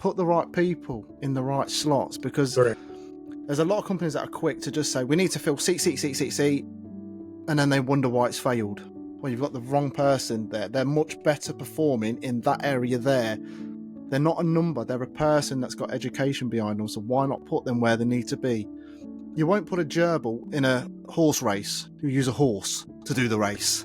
put the right people in the right slots, because Correct. there's a lot of companies that are quick to just say, we need to fill seat, and then they wonder why it's failed. Well, you've got the wrong person there. They're much better performing in that area there. They're not a number. They're a person that's got education behind them. So why not put them where they need to be? You won't put a gerbil in a horse race who use a horse to do the race.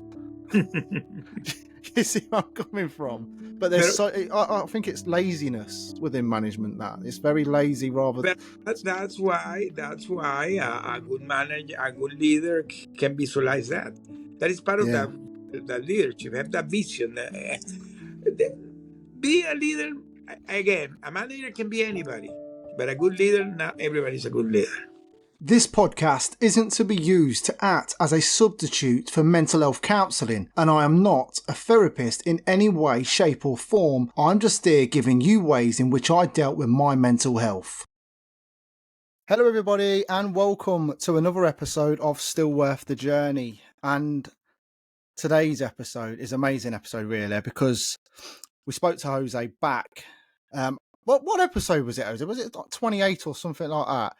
You see where I'm coming from? But I think it's laziness within management. That it's very lazy rather. That's why a good manager, a good leader can visualize that. That is part of the leadership. Have that vision. Be a leader. Again, a manager can be anybody, but a good leader, not everybody is a good leader. This podcast isn't to be used to act as a substitute for mental health counselling, and I am not a therapist in any way, shape or form. I'm just here giving you ways in which I dealt with my mental health. Hello everybody, and welcome to another episode of Still Worth the Journey. And today's episode is an amazing episode really, because we spoke to Jose back. What episode was it, Jose? Was it like 28 or something like that?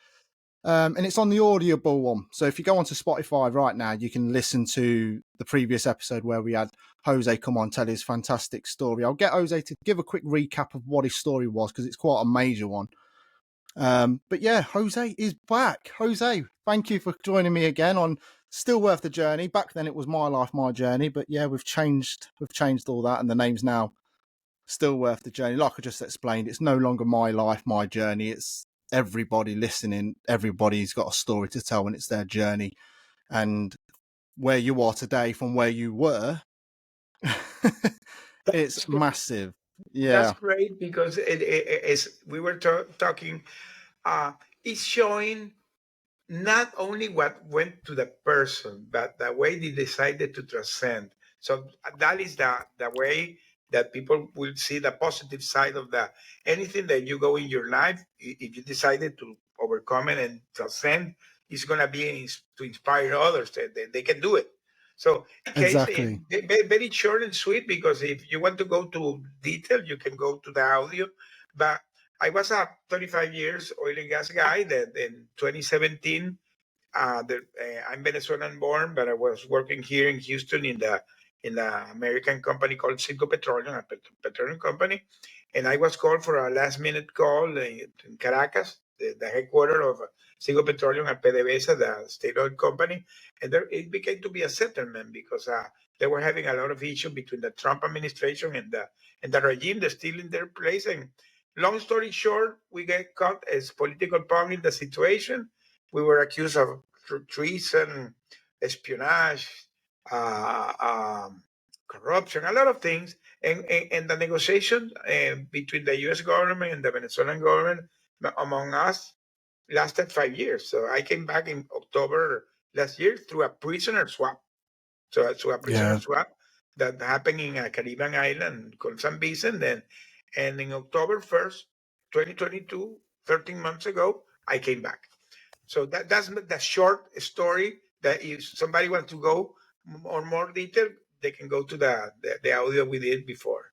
And it's on the Audible one. So if you go onto Spotify right now, you can listen to the previous episode where we had Jose come on, tell his fantastic story. I'll get Jose to give a quick recap of what his story was, because it's quite a major one. But yeah, Jose is back. Jose, thank you for joining me again on Still Worth the Journey. Back then it was My Life, My Journey. But yeah, we've changed all that, and the name's now Still Worth the Journey. Like I just explained, it's no longer My Life, My Journey. It's everybody listening, everybody's got a story to tell, and it's their journey. And where you are today from where you were, it's massive. Yeah, That's great, because it is. We were talking. It's showing not only what went to the person, but the way they decided to transcend. So that is the way that people will see the positive side of that. Anything that you go in your life, if you decided to overcome it and transcend, it's going to be to inspire others that they can do it. So in case, exactly. very short and sweet, because if you want to go to detail, you can go to the audio. But I was a 35 years oil and gas guy that in 2017, I'm Venezuelan born, but I was working here in Houston in the American company called Cinco Petroleum, a petroleum company. And I was called for a last minute call in Caracas, the headquarters of Cinco Petroleum and PDVSA, the state oil company. And there, it became to be a settlement, because they were having a lot of issues between the Trump administration and the regime. They're still in their place. And long story short, we get caught as political pawn in the situation. We were accused of treason, espionage, corruption, a lot of things. And the negotiation between the U.S. government and the Venezuelan government among us lasted 5 years. So I came back in October last year through a prisoner swap. So a prisoner swap that happened in a Caribbean island called San Vicente. And in October 1st, 2022, 13 months ago, I came back. So that's the short story. That if somebody wants to go on more detail, they can go to the audio we did before.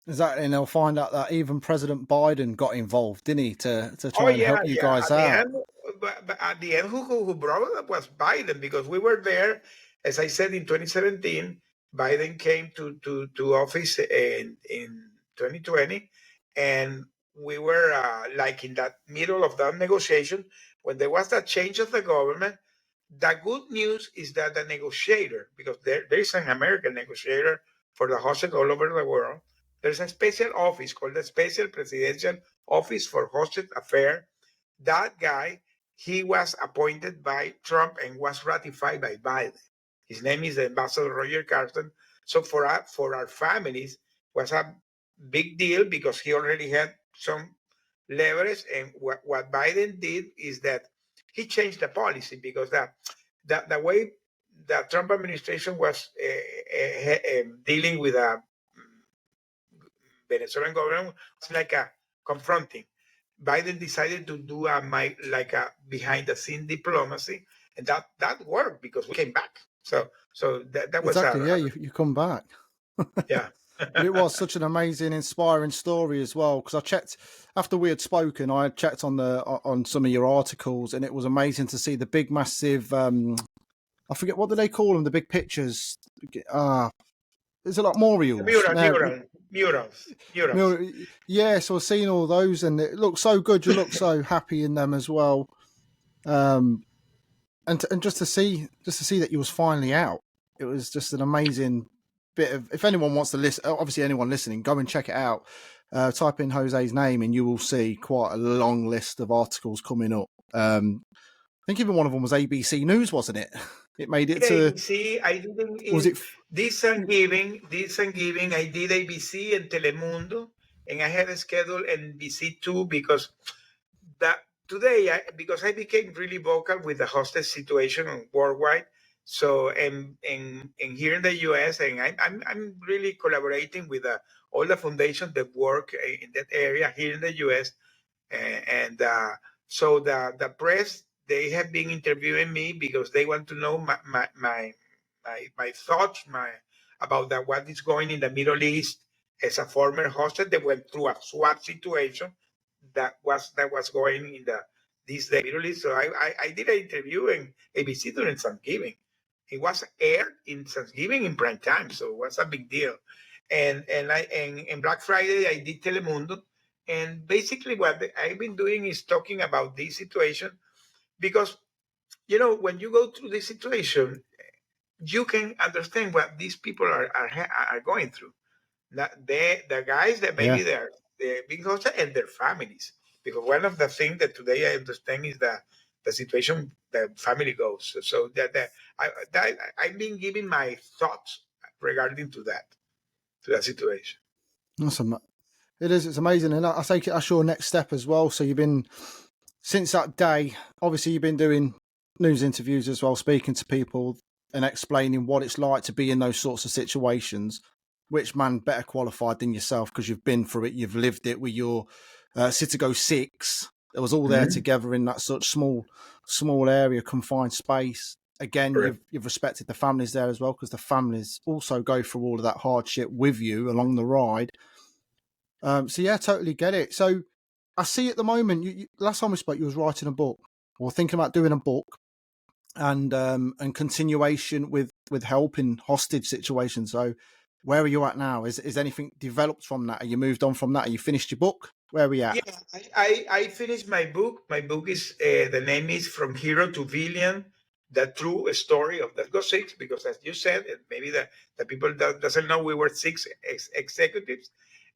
Exactly, and they'll find out that even President Biden got involved, didn't he, to try and help you guys out? But at the end, who brought it up was Biden, because we were there, as I said, in 2017. Biden came to office in 2020, and we were like in that middle of that negotiation when there was that change of the government. The good news is that the negotiator, because there is an American negotiator for the hosted all over the world, there's a special office called the Special Presidential Office for Hosted Affairs. That guy, he was appointed by Trump and was ratified by Biden. His name is Ambassador Roger Carson. So for our families, was a big deal, because he already had some leverage. And what Biden did is that he changed the policy, because the way the Trump administration was dealing with a Venezuelan government was like a confronting. Biden decided to do a behind the scene diplomacy, and that worked, because we came back. So that was exactly. You come back. Yeah. But it was such an amazing, inspiring story as well. Because I checked after we had spoken, I had checked on some of your articles, and it was amazing to see the big, massive. I forget what do they call them, the big pictures. There's a lot more reels. Murals. Yeah, so I've seen all those, and it looks so good. You look so happy in them as well. And just to see that you was finally out, it was just an amazing bit of. If anyone wants to listen, obviously anyone listening, go and check it out. Type in Jose's name, and you will see quite a long list of articles coming up. I think even one of them was ABC News, wasn't it? It made it Yeah, to. ABC. I did Was it? this Thanksgiving. I did ABC and Telemundo, and I had a schedule NBC too because that today because I became really vocal with the hostage situation worldwide. So and here in the U.S. and I'm really collaborating with all the foundations that work in that area here in the U.S. And so the press they have been interviewing me because they want to know my thoughts about what is going in the Middle East as a former hostage that went through a SWAT situation that was going in the this day Middle East. So I did an interview in ABC during Thanksgiving. It was aired in Thanksgiving in prime time, so it was a big deal. And Black Friday I did Telemundo, and basically what I've been doing is talking about this situation because when you go through this situation, you can understand what these people are going through. The guys that Yeah. maybe they're being hosted and their families. Because one of the things that today I understand is the situation the family goes. So I've been giving my thoughts regarding to that situation. Awesome. It is. It's amazing, and I think that's your next step as well. So you've been since that day. Obviously, you've been doing news interviews as well, speaking to people and explaining what it's like to be in those sorts of situations. Which man better qualified than yourself because you've been through it, you've lived it with your Citigo 6. It was all there Mhm. together in that such small area, confined space. Again, Correct. you've respected the families there as well because the families also go through all of that hardship with you along the ride. So yeah, totally get it. So I see at the moment, last time we spoke, you was writing a book or thinking about doing a book and continuation with help in hostage situations. So where are you at now? Is anything developed from that? Are you moved on from that? Are you finished your book? Where are we at? Yeah, I finished my book. My book is the name is From Hero to Villain: The True Story of the Go Six. Because as you said, and maybe the people that doesn't know, we were six executives,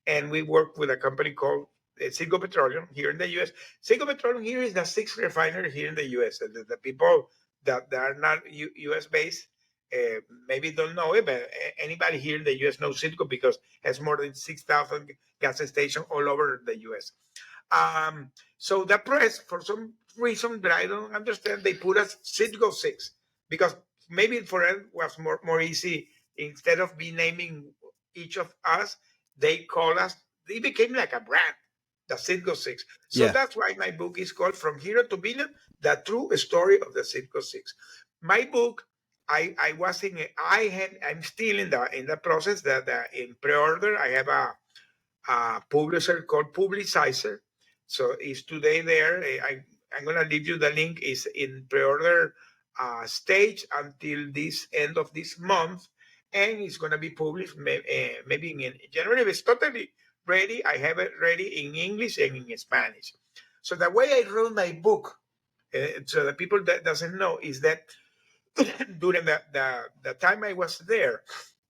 and we worked with a company called Citgo Petroleum here in the U.S. Citgo Petroleum here is the sixth refinery here in the U.S. The people that are not U.S. based maybe don't know it, but anybody here in the U.S. knows Citgo because it has more than 6,000 gas stations all over the U.S. So the press, for some reason that I don't understand, they put us Citgo 6 because maybe for them was more easy. Instead of be naming each of us, they call us, they became like a brand, the Citgo 6. So Yeah. that's why my book is called From Hero to Villain: The True Story of the Citgo 6. My book, I was in, I'm still in the process that in pre-order, I have a publisher called Publicizer. So it's today there. I'm going to leave you the link. It's in pre-order stage until this end of this month. And it's going to be published maybe in January. It's totally ready. I have it ready in English and in Spanish. So the way I wrote my book, so the people that doesn't know, is that during the time I was there,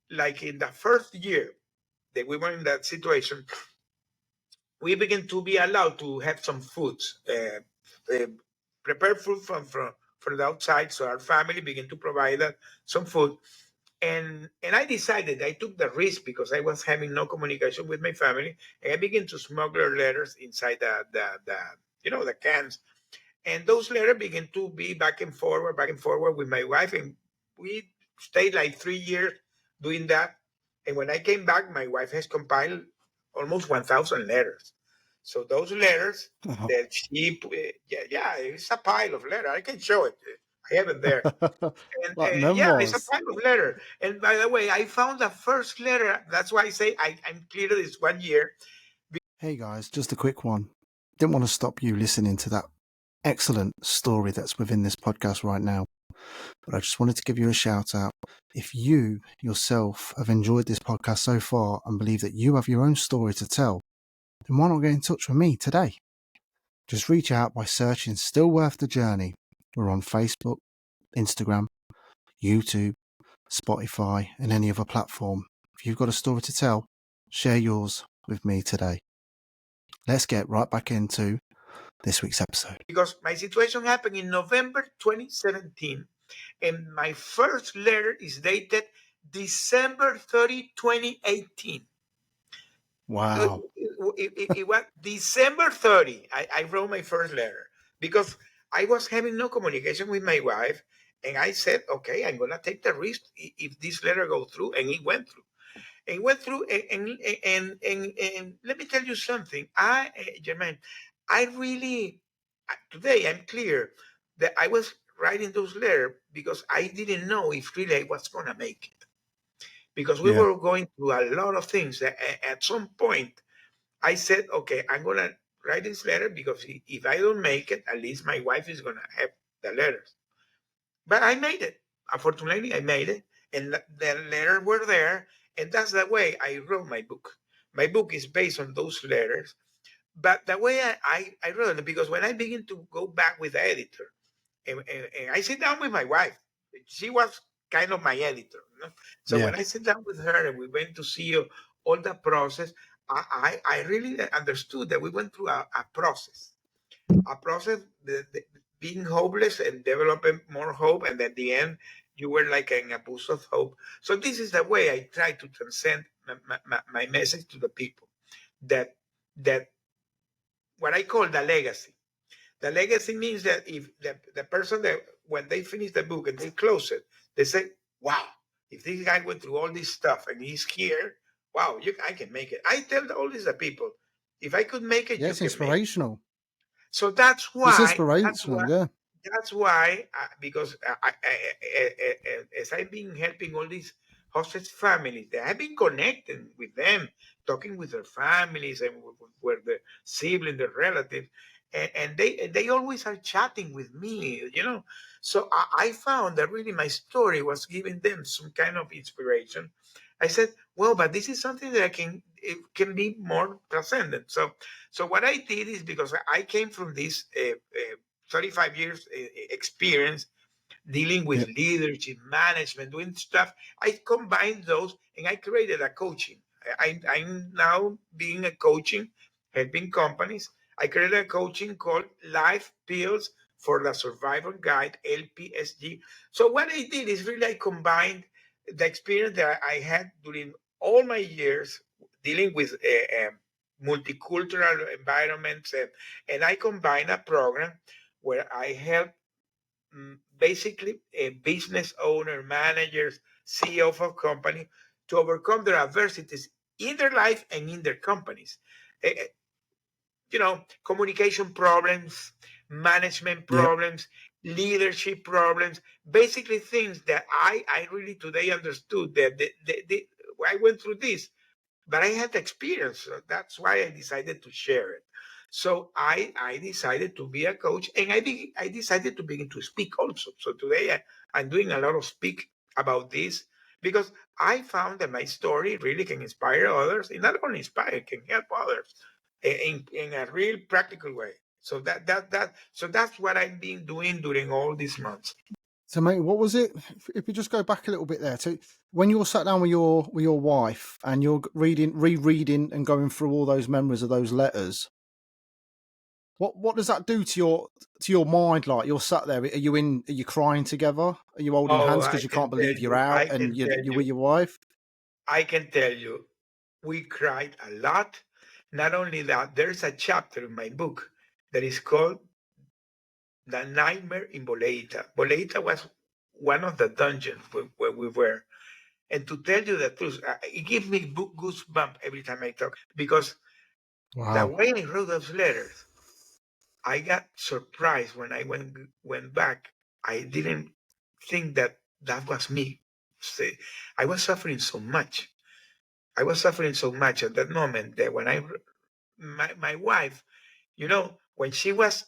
like in the first year that we were in that situation, we begin to be allowed to have some foods, prepared food from the outside. So our family began to provide some food. And I decided, I took the risk because I was having no communication with my family, and I began to smuggle letters inside the cans. And those letters began to be back and forward with my wife. And we stayed like 3 years doing that. And when I came back, my wife has compiled almost 1,000 letters. So those letters Uh-huh. that she, yeah, it's a pile of letters. I can show it. I have it there. And Like yeah, it's a memoirs. type of letter. And by the way, I found the first letter. That's why I say I'm clear this 1 year. Hey guys, just a quick one. Didn't want to stop you listening to that excellent story that's within this podcast right now, but I just wanted to give you a shout out. If you yourself have enjoyed this podcast so far and believe that you have your own story to tell, then why not get in touch with me today? Just reach out by searching Still Worth the Journey. We're on Facebook, Instagram, YouTube, Spotify, and any other platform. If you've got a story to tell, share yours with me today. Let's get right back into this week's episode. Because my situation happened in November 2017, and my first letter is dated December 30, 2018. Wow. It was December 30. I wrote my first letter because I was having no communication with my wife. And I said, okay, I'm going to take the risk if this letter goes through. And it went through. And went through. And let me tell you something. Jermaine, I really, today I'm clear that I was writing those letters because I didn't know if really I was going to make it. Because we Yeah. were going through a lot of things. At some point, I said, okay, I'm going to write this letter because if I don't make it, at least my wife is going to have the letters. But I made it. Unfortunately, I made it. And the letters were there. And that's the way I wrote my book. My book is based on those letters. But the way I wrote it, because when I begin to go back with the editor, and I sit down with my wife, she was kind of my editor. You know? So Yeah. when I sit down with her and we went to see all the process, I really understood that we went through a process, being hopeless and developing more hope. And at the end, you were like in a boost of hope. So this is the way I try to transcend my message to the people that that what I call the legacy. The legacy means that if the person that when they finish the book and they close it, they say, wow, if this guy went through all this stuff and he's here, wow, I can make it. I tell all these people, if I could make it, Yeah, you it's can make it. inspirational. So It's inspirational, yeah. that's why because as I've been helping all these hostage families, they have been connecting with them, talking with their families and with the siblings, the relatives, and they always are chatting with me, you know. So I found that really my story was giving them some kind of inspiration. I said, well, but this is something that it can be more transcendent. So what I did is because I came from this 35 years experience dealing with Yeah. leadership, management, doing stuff. I combined those and I created a coaching. I'm now being a coaching, helping companies. I created a coaching called Life Pills for the Survivor Guide, LPSG. So what I did is really I combined the experience that I had during all my years dealing with multicultural environments, and I combined a program where I help basically business owner, managers, CEO of a company to overcome their adversities in their life and in their companies. Communication problems, management Yeah. problems, leadership problems, basically things that I really today understood that I went through this, but I had experience. So that's why I decided to share it. So I decided to be a coach, and I decided to begin to speak also. So today I'm doing a lot of speak about this because I found that my story really can inspire others, and not only inspire, it can help others in a real practical way. So that's what I've been doing during all these months. So, mate, what was it? If you just go back a little bit there, to when you were sat down with your wife and you're rereading, and going through all those memories of those letters. What does that do to your mind? Like, you're sat there, are you crying together? Are you holding Oh, hands because you can't believe you're I out and can tell you're you, with your wife? I can tell you, we cried a lot. Not only that, there's a chapter in my book that is called The Nightmare in Boleita. Boleita was one of the dungeons where we were. And to tell you the truth, it gives me goosebumps every time I talk because the Wow. way I wrote those letters, I got surprised when I went back. I didn't think that that was me. I was suffering so much. I was suffering so much at that moment that when my wife, when she was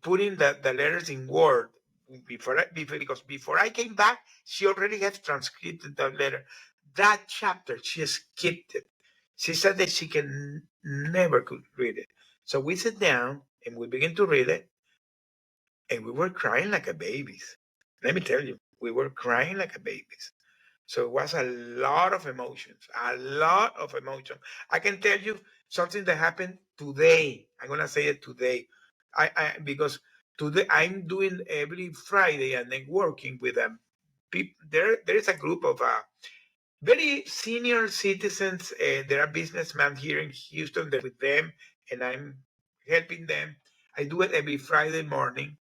putting the letters in Word, because before I came back, she already had transcribed the letter. That chapter, she skipped it. She said that she can never could read it. So we sat down and we began to read it, and we were crying like a babies. Let me tell you, we were crying like a babies. So it was a lot of emotions, a lot of emotion. I can tell you something that happened today. I'm gonna say it today. Because today I'm doing every Friday and then working with them. People, there is a group of very senior citizens. There are businessmen here in Houston. That with them, and I'm helping them. I do it every Friday morning,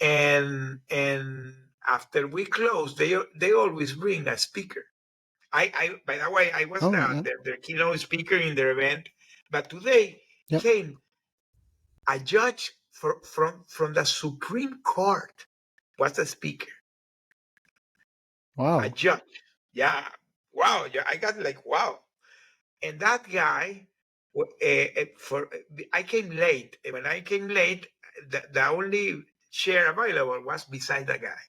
and after we close, they always bring a speaker. I by the way, I was Oh, right, yeah. their keynote speaker in their event, but today Yep. came a judge from the Supreme Court was the speaker. A Wow. judge, yeah, wow, yeah, I got like wow, and that guy, for I came late. And when I came late, the only chair available was beside the guy.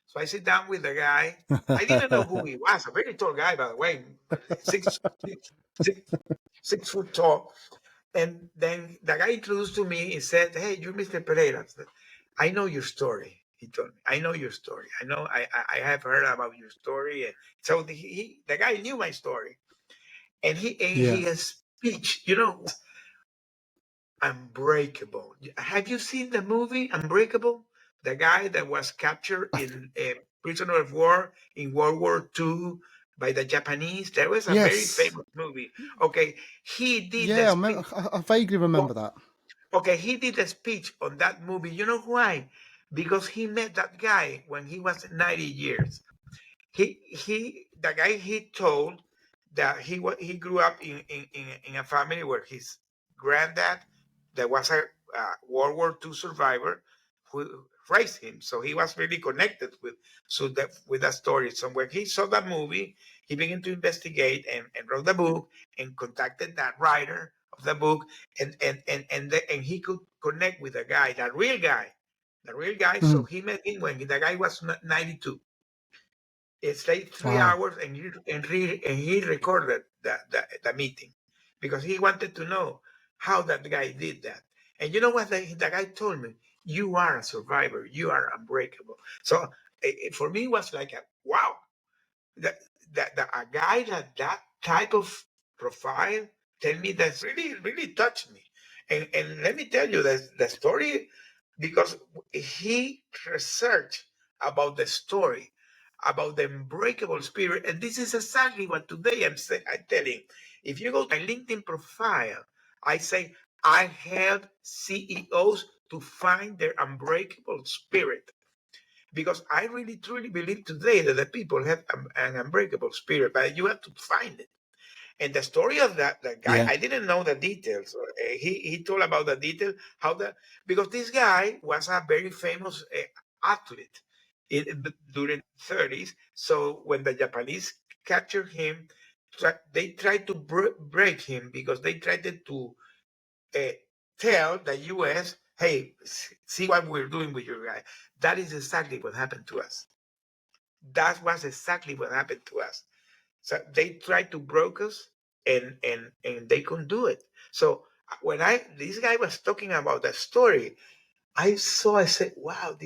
So I sit down with the guy. I didn't know who he was. A very tall guy, by the way, six, 6 foot tall. And then the guy introduced to me. He said, "Hey, you're Mr. Pereira. I know your story." He told me, "I know your story. I know. I have heard about your story." And so the guy knew my story, and Yeah. his speech, Unbreakable. Have you seen the movie Unbreakable? The guy that was captured in a prisoner of war in World War II by the Japanese. There was a very Yes. famous movie. Okay, he did the Yeah, speech. I vaguely remember Well, that. okay, he did a speech on that movie. You know why? Because he met that guy when he was 90 years. The guy he told that he grew up in a family where his granddad, that was a World War II survivor, who raised him, so he was really connected with that story. So when he saw that movie, he began to investigate and wrote the book and contacted that writer of the book, and he could connect with the guy, the real guy. So Mm. he met him when the guy was 92. It stayed three Wow. hours and he recorded the meeting because he wanted to know how that guy did that. And you know what the guy told me? You are a survivor. You are unbreakable. So for me, it was like a wow. That, a guy that type of profile tell me that's really touched me. And let me tell you the story, because he researched about the story about the unbreakable spirit, and this is exactly what today I'm telling. If you go to my LinkedIn profile, I say I help CEOs to find their unbreakable spirit, because I really truly believe today that the people have an unbreakable spirit, but you have to find it. And the story of that guy, Yeah. I didn't know the details. He told about the detail how because this guy was a very famous athlete during the 30s. So when the Japanese captured him, they tried to break him because they tried to uh, tell the U.S., "Hey, see what we're doing with your guy." That is exactly what happened to us. That was exactly what happened to us. So they tried to broke us, and they couldn't do it. So when this guy was talking about that story, I said, "Wow!"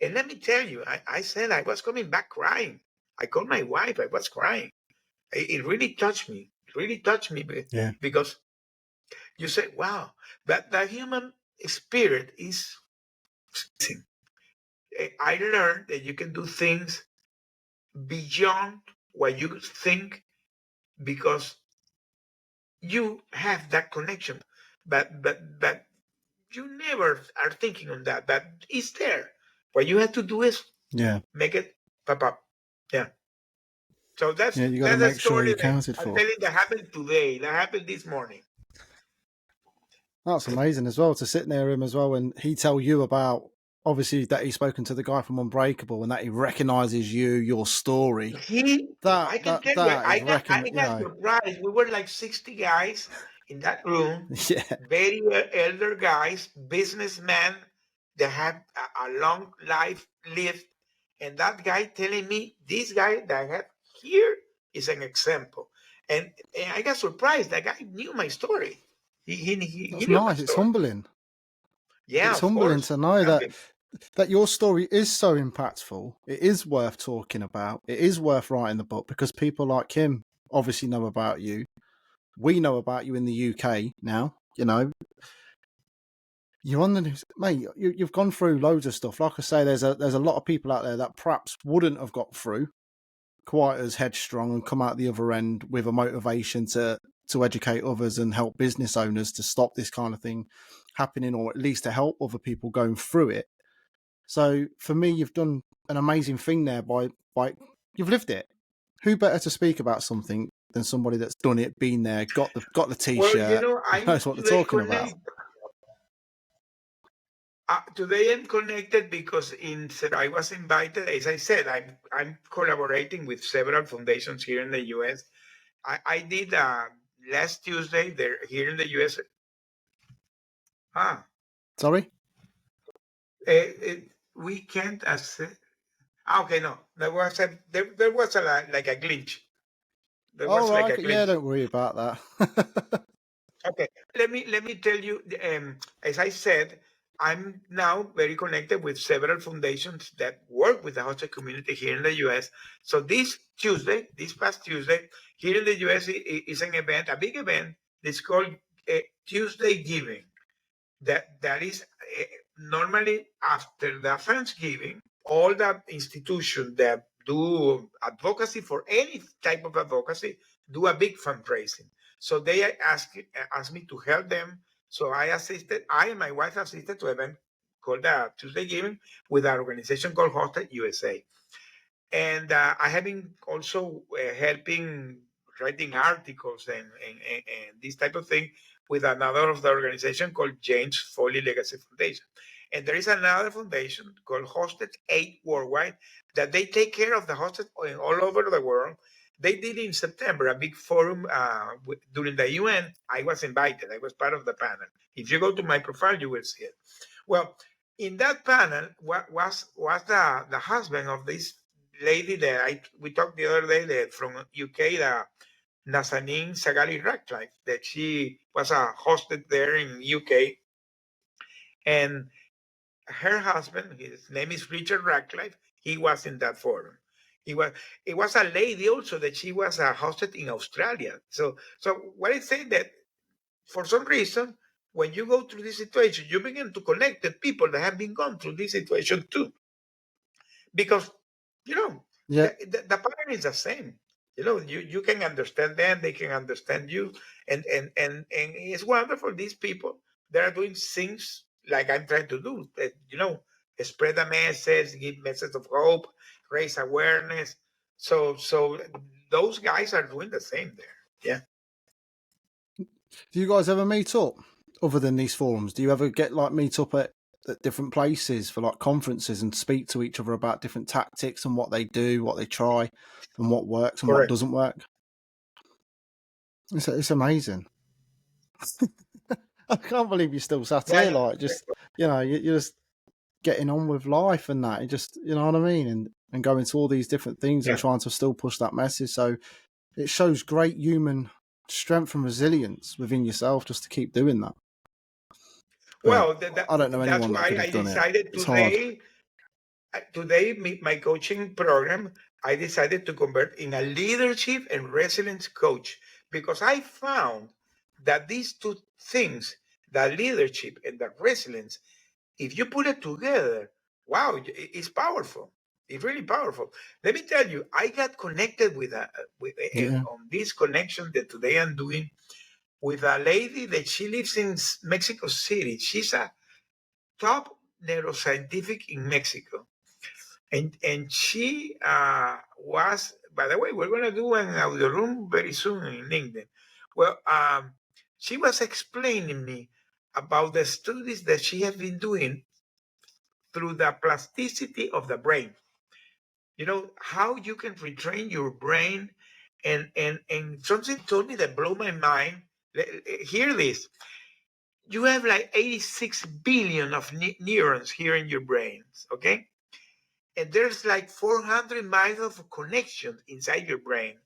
And let me tell you, I said I was coming back crying. I called my wife. I was crying. It really touched me. It really touched me Yeah. because you said, "Wow!" But the human spirit is amazing. I learned that you can do things beyond what you think because you have that connection, but you never are thinking on that. But it's there. What you have to do is Yeah. make it pop up. Yeah. So Yeah. You got to that's a make sure story you're that counted I'm for. telling that happened today. That happened this morning. That's amazing as well to sit near him as well and he tell you about obviously that he's spoken to the guy from Unbreakable and that he recognizes you, your story. I can tell you, That is I got surprised. We were like 60 guys in that room, yeah, very elder guys, businessmen that had a long life lived. And that guy telling me, this guy that I have here is an example. And I got surprised. That guy knew my story. He that's knew my nice. It's story. humbling. Yeah, It's of humbling course. to know I mean, that your story is so impactful. It is worth talking about. It is worth writing the book because people like him obviously know about you. We know about you in the UK now. You know, you're on the news, mate. You've gone through loads of stuff. Like I say, there's a lot of people out there that perhaps wouldn't have got through quite as headstrong and come out the other end with a motivation to educate others and help business owners to stop this kind of thing happening, or at least to help other people going through it. So for me, you've done an amazing thing there by you've lived it. Who better to speak about something than somebody that's done it, been there, got the well, t-shirt, and I'm knows what they're today talking about. connected. Today I'm connected because I was invited. As I said, I'm collaborating with several foundations here in the U.S. I did last Tuesday there here in the U.S. Ah, Sorry? we can't access. Okay, no, there was like a glitch. There Oh, was like right. a Yeah, glitch. don't worry about that. Okay, let me tell you. As I said, I'm now very connected with several foundations that work with the hostel community here in the U.S. So this past Tuesday, here in the U.S. is an event, a big event. It's called Tuesday Giving. That is normally after the Thanksgiving, all the institutions that do advocacy for any type of advocacy do a big fundraising. So they asked me to help them. So I and my wife assisted to an event called Tuesday Giving with an organization called Hosted USA. And I have been also helping writing articles and this type of thing with another of the organization called James Foley Legacy Foundation. And there is another foundation called Hosted 8 Worldwide that they take care of the hosted all over the world. They did in September a big forum during the UN. I was invited. I was part of the panel. If you go to my profile, you will see it. Well, in that panel was the husband of this lady that we talked the other day that from UK, the Nazanin Sagali Ratcliffe, that she was hosted there in UK, and her husband, his name is Richard Ratcliffe. He was in that forum. He was. It was a lady also that she was hosted in Australia. So what I say that for some reason, when you go through this situation, you begin to connect with people that have been gone through this situation too, because you know Yeah. the pattern is the same. You can understand them, they can understand you, and it's wonderful. These people, they are doing things like I'm trying to do. Spread a message, give message of hope, raise awareness. So those guys are doing the same there. Yeah. Do you guys ever meet up other than these forums? Do you ever get like meet up at different places for like conferences and speak to each other about different tactics and what they do, what they try, and what works and what Correct. doesn't work? It's amazing. I can't believe you're still sat Yeah, here, like just you're just getting on with life and that. You just you know what I mean, and going to all these different things and yeah. trying to still push that message. So it shows great human strength and resilience within yourself just to keep doing that. But Well, I don't know that's anyone that why could have I done it. decided It's hard. today, my coaching program, I decided to convert in a leadership and resilience coach because I found that these two things, the leadership and the resilience, if you put it together, wow, it's powerful. It's really powerful. Let me tell you, I got connected Yeah. on this connection that today I'm doing with a lady that she lives in Mexico City. She's a top neuroscientific in Mexico, and she was. By the way, we're going to do an audio room very soon in LinkedIn. Well, she was explaining me about the studies that she has been doing through the plasticity of the brain. You know how you can retrain your brain, and something told me that blew my mind. Hear this: you have like 86 billion of neurons here in your brains, okay? And there's like 400 miles of connections inside your brain,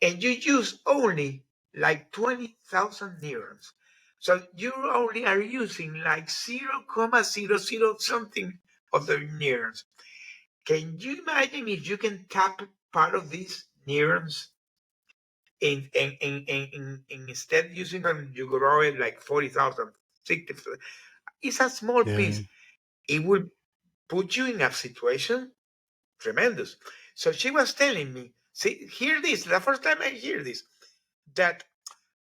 and you use only like 20,000 neurons. So you only are using like 0.00 something of the neurons. Can you imagine if you can tap part of these neurons instead using them, you grow it like 40,000, 60,000. It's a small Yeah. piece. It will put you in a situation tremendous. So she was telling me, see, hear this, the first time I hear this, that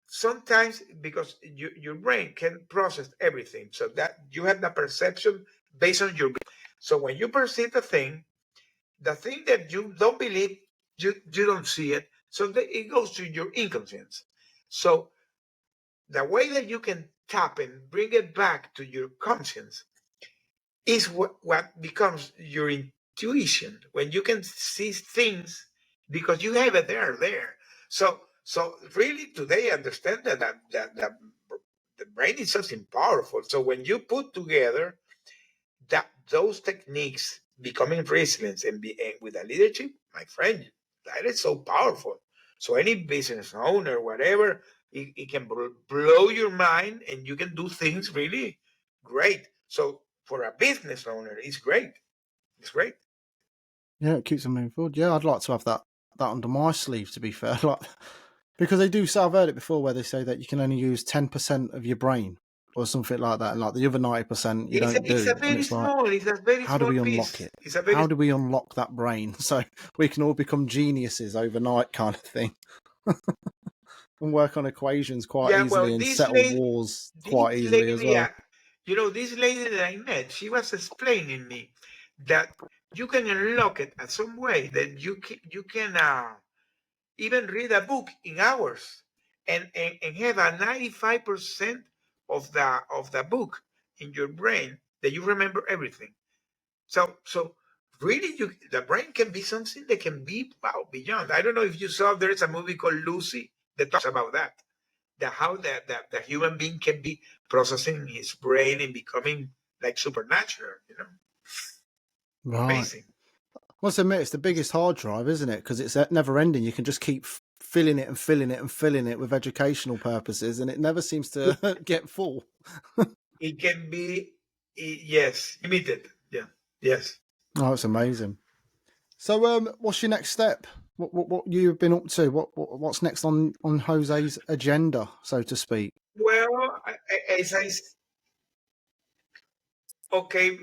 sometimes because your brain can process everything, so that you have the perception based on your brain. So when you perceive the thing that you don't believe, you don't see it, so it goes to your inconscience. So the way that you can tap and bring it back to your conscience is what becomes your intuition, when you can see things because you have it there. So really today I understand that the brain is something powerful. So when you put together that those techniques, becoming resilient and with a leadership, my friend, that is so powerful. So any business owner, whatever, it can blow your mind, and you can do things really great. So for a business owner, it's great. It's great. Yeah, it keeps them moving forward. Yeah, I'd like to have that under my sleeve, to be fair. Like, because they do say, I've heard it before, where they say that you can only use 10% of your brain or something like that, and like the other 90% you don't It's a do. And very it's like, small. It's a very how do small we unlock piece. it? It's a very How do we unlock that brain so we can all become geniuses overnight, kind of thing, and work on equations quite yeah. Well, easily and settle wars quite this easily as lady, well? this lady that I met, she was explaining me that you can unlock it at some way that you can even read a book in hours, and have a 95% of the book in your brain, that you remember everything. So really, the brain can be something that can be, wow, beyond. I don't know if you saw, there is a movie called Lucy that talks about that. How the human being can be processing his brain and becoming like supernatural. Right. Amazing. Must admit, it's the biggest hard drive, isn't it? Because it's never ending. You can just keep filling it and filling it and filling it with educational purposes, and it never seems It, to get full. it can be, yes, limited. Yeah. Yes. Oh, it's amazing. So, what's your next step? What you've been up to? What's next on Jose's agenda, so to speak? Well, as okay,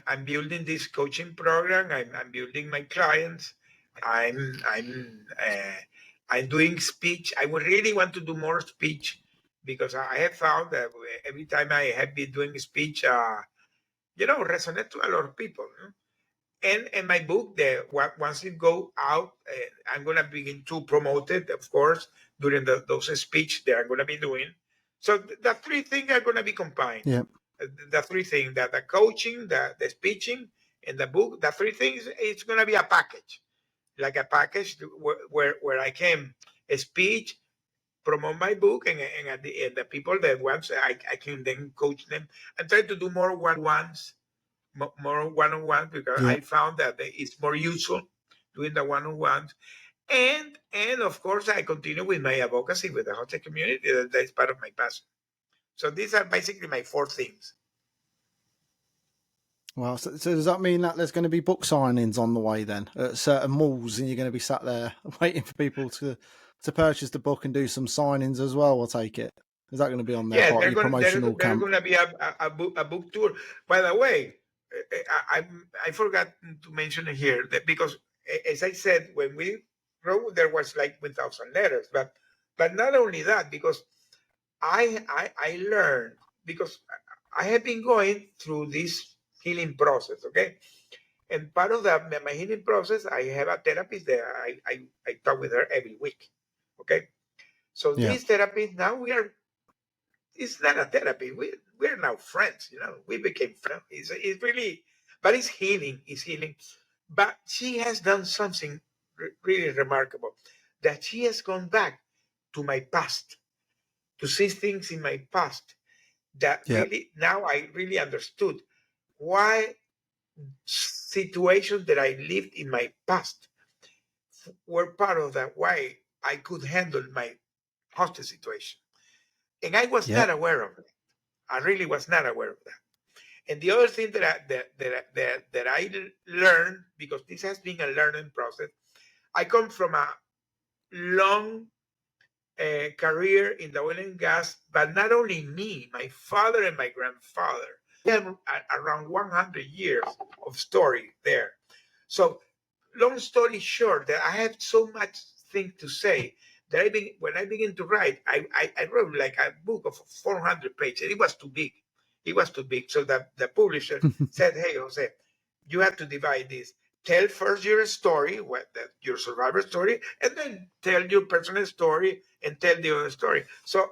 I'm building this coaching program. I'm building my clients. I'm doing speech. I would really want to do more speech, because I have found that every time I have been doing speech, resonate to a lot of people. And my book, once it go out, I'm gonna begin to promote it, of course, during those speech that I'm gonna be doing. So the three things are gonna be combined. Yeah, The three things, that the coaching, the speeching, and the book. The three things, it's gonna be a package, like a package where I can speech, promote my book, and at the end, the people that wants, I can then coach them and try to do more one-on-ones, more one-on-one, because yeah. I found that it's more useful doing the one-on-ones. And of course, I continue with my advocacy with the hotel community. That's part of my passion. So these are basically my four things. Well, so does that mean that there's going to be book signings on the way then at certain malls, and you're going to be sat there waiting for people to purchase the book and do some signings as well? I'll take it. Is that going to be on there, Yeah, part of your promotional there's camp? going to be a book tour. By the way, I forgot to mention it here, that because, as I said, when we wrote, there was like 1,000 letters, but not only that, because I learned, because I have been going through this healing process, okay? And part of my healing process, I have a therapist that I talk with her every week, okay? So Yeah, this therapist, now we are it's not a therapy. We're now friends. We became friends. It's really, but it's healing. It's healing. But she has done something really remarkable. That she has gone back to my past to see things in my past that Yeah. really now I really understood why situations that I lived in my past were part of that why I could handle my hostage situation. And I was Yeah. not aware of it. I really was not aware of that. And the other thing that I learned, because this has been a learning process, I come from a long career in the oil and gas, but not only me, my father and my grandfather. We have around 100 years of story there. So, long story short, that I have so much thing to say that when I begin to write, I wrote like a book of 400 pages. It was too big. It was too big. So the publisher said, "Hey, Jose, you have to divide this. Tell first your story, your survivor story, and then tell your personal story and tell the other story." So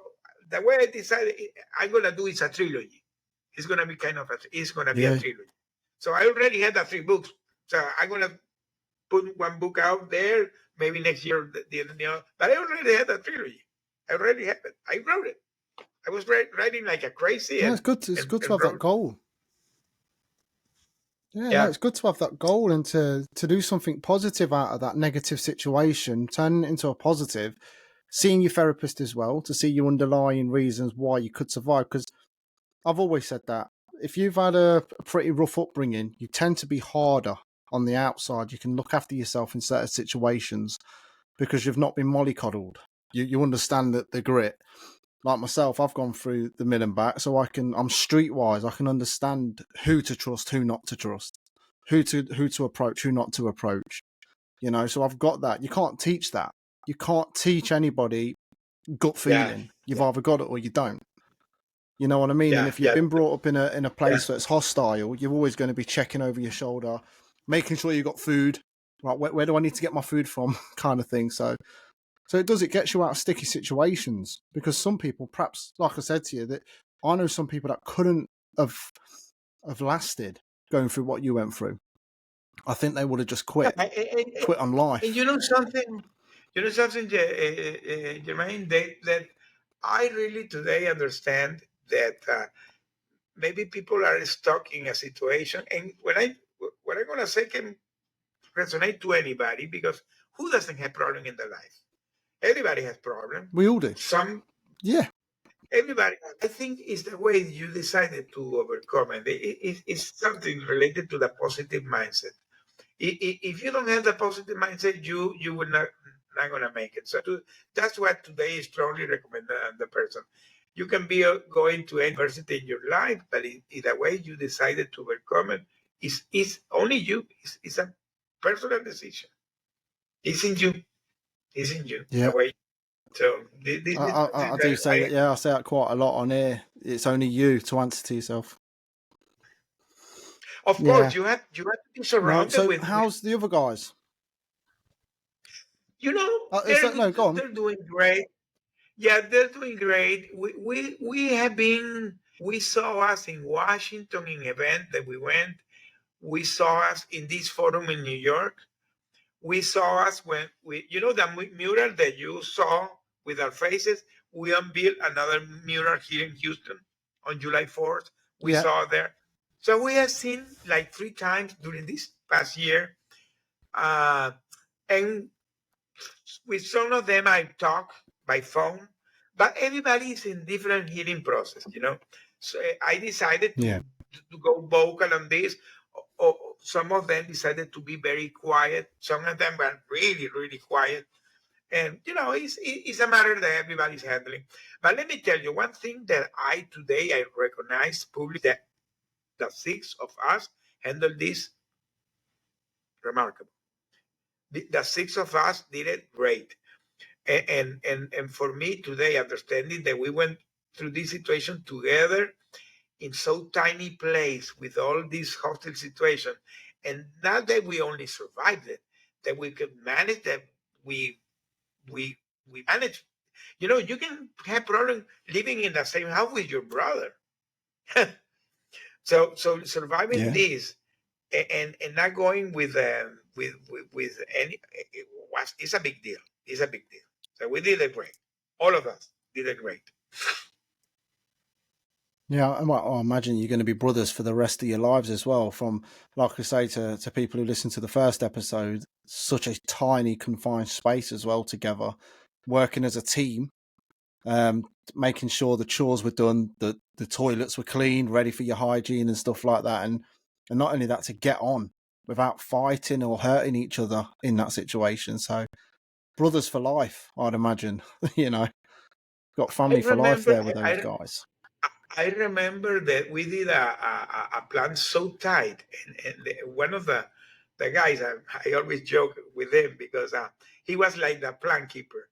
the way I decided I'm gonna do is a trilogy. It's gonna be it's gonna be a Yeah. trilogy. So I already had the 3 books. So I'm gonna put one book out there, maybe next year, but I already had a trilogy. I already have it. I wrote it. I was writing like a crazy No, and it's good. It's and, good to and have that wrote. goal. Yeah, no, Yeah, it's good to have that goal and to do something positive out of that negative situation, turn it into a positive. Seeing your therapist as well to see your underlying reasons why you could survive. Because I've always said that if you've had a pretty rough upbringing, you tend to be harder on the outside. You can look after yourself in certain situations because you've not been mollycoddled. You understand that the grit. Like myself, I've gone through the mill and back, so I'm streetwise. I can understand who to trust, who not to trust, who to approach, who not to approach. So I've got that. You can't teach that. You can't teach anybody gut yeah, feeling. You've yeah, either got it or you don't. You know what I mean? And yeah, if you've yeah, been brought up in a yeah. place that's hostile, you're always going to be checking over your shoulder, making sure you got food. Right, where do I need to get my food from? Kind of thing. So it gets you out of sticky situations because some people, perhaps, like I said to you, that I know some people that couldn't have have lasted going through what you went through. I think they would have just Yeah, quit on and life. you know something, Jermaine, that I really today understand that maybe people are stuck in a situation, and what I'm gonna say can resonate to anybody because who doesn't have problem in their life? Everybody has problem. We all do. Some Yeah, Everybody. I think it's the way you decided to overcome it. It's something related to the positive mindset. If you don't have the positive mindset, you will not gonna make it. So that's what today is strongly recommended on the person. You can be going to any university in your life, but in the way you decided to overcome it is only you. It's a personal decision. It's in you. It's in you. The yeah. way. So I, this is I, something I that do say that. Yeah, I say that quite a lot on here. It's only you to answer to yourself. of Yeah. course you have to be No. surrounded So with how's the other guys? Is that no? Go on. they're doing great. Yeah, they're doing great. We saw us in Washington in event that we went. We saw us in this forum in New York. We saw us when the mural that you saw with our faces. We unveiled another mural here in Houston on July 4th. We Yeah. saw there. So we have seen like 3 times during this past year. And with some of them I talk by phone, but everybody is in different healing process. So I decided Yeah. to go vocal on this. Some of them decided to be very quiet. Some of them were really, really quiet. And it's a matter that everybody's handling. But let me tell you one thing that I recognize publicly that the 6 of us handled this remarkable. The 6 of us did it great. And for me today, understanding that we went through this situation together in so tiny place with all these hostile situation, and not that we only survived it, that we could manage that we we managed. You can have problem living in the same house with your brother. So surviving Yeah. this and not going with any was is a big deal. It's a big deal. So we did it great. All of us did it great. Yeah, I imagine you're going to be brothers for the rest of your lives as well. From, like I say, to people who listen to the first episode, such a tiny confined space as well together, working as a team, making sure the chores were done, the toilets were clean, ready for your hygiene and stuff like that, and not only that, to get on without fighting or hurting each other in that situation. So brothers for life, I'd imagine. Got I family for life remember there with those guys. I remember that we did a plan so tight, and one of the guys, I always joke with him because he was like the plan keeper,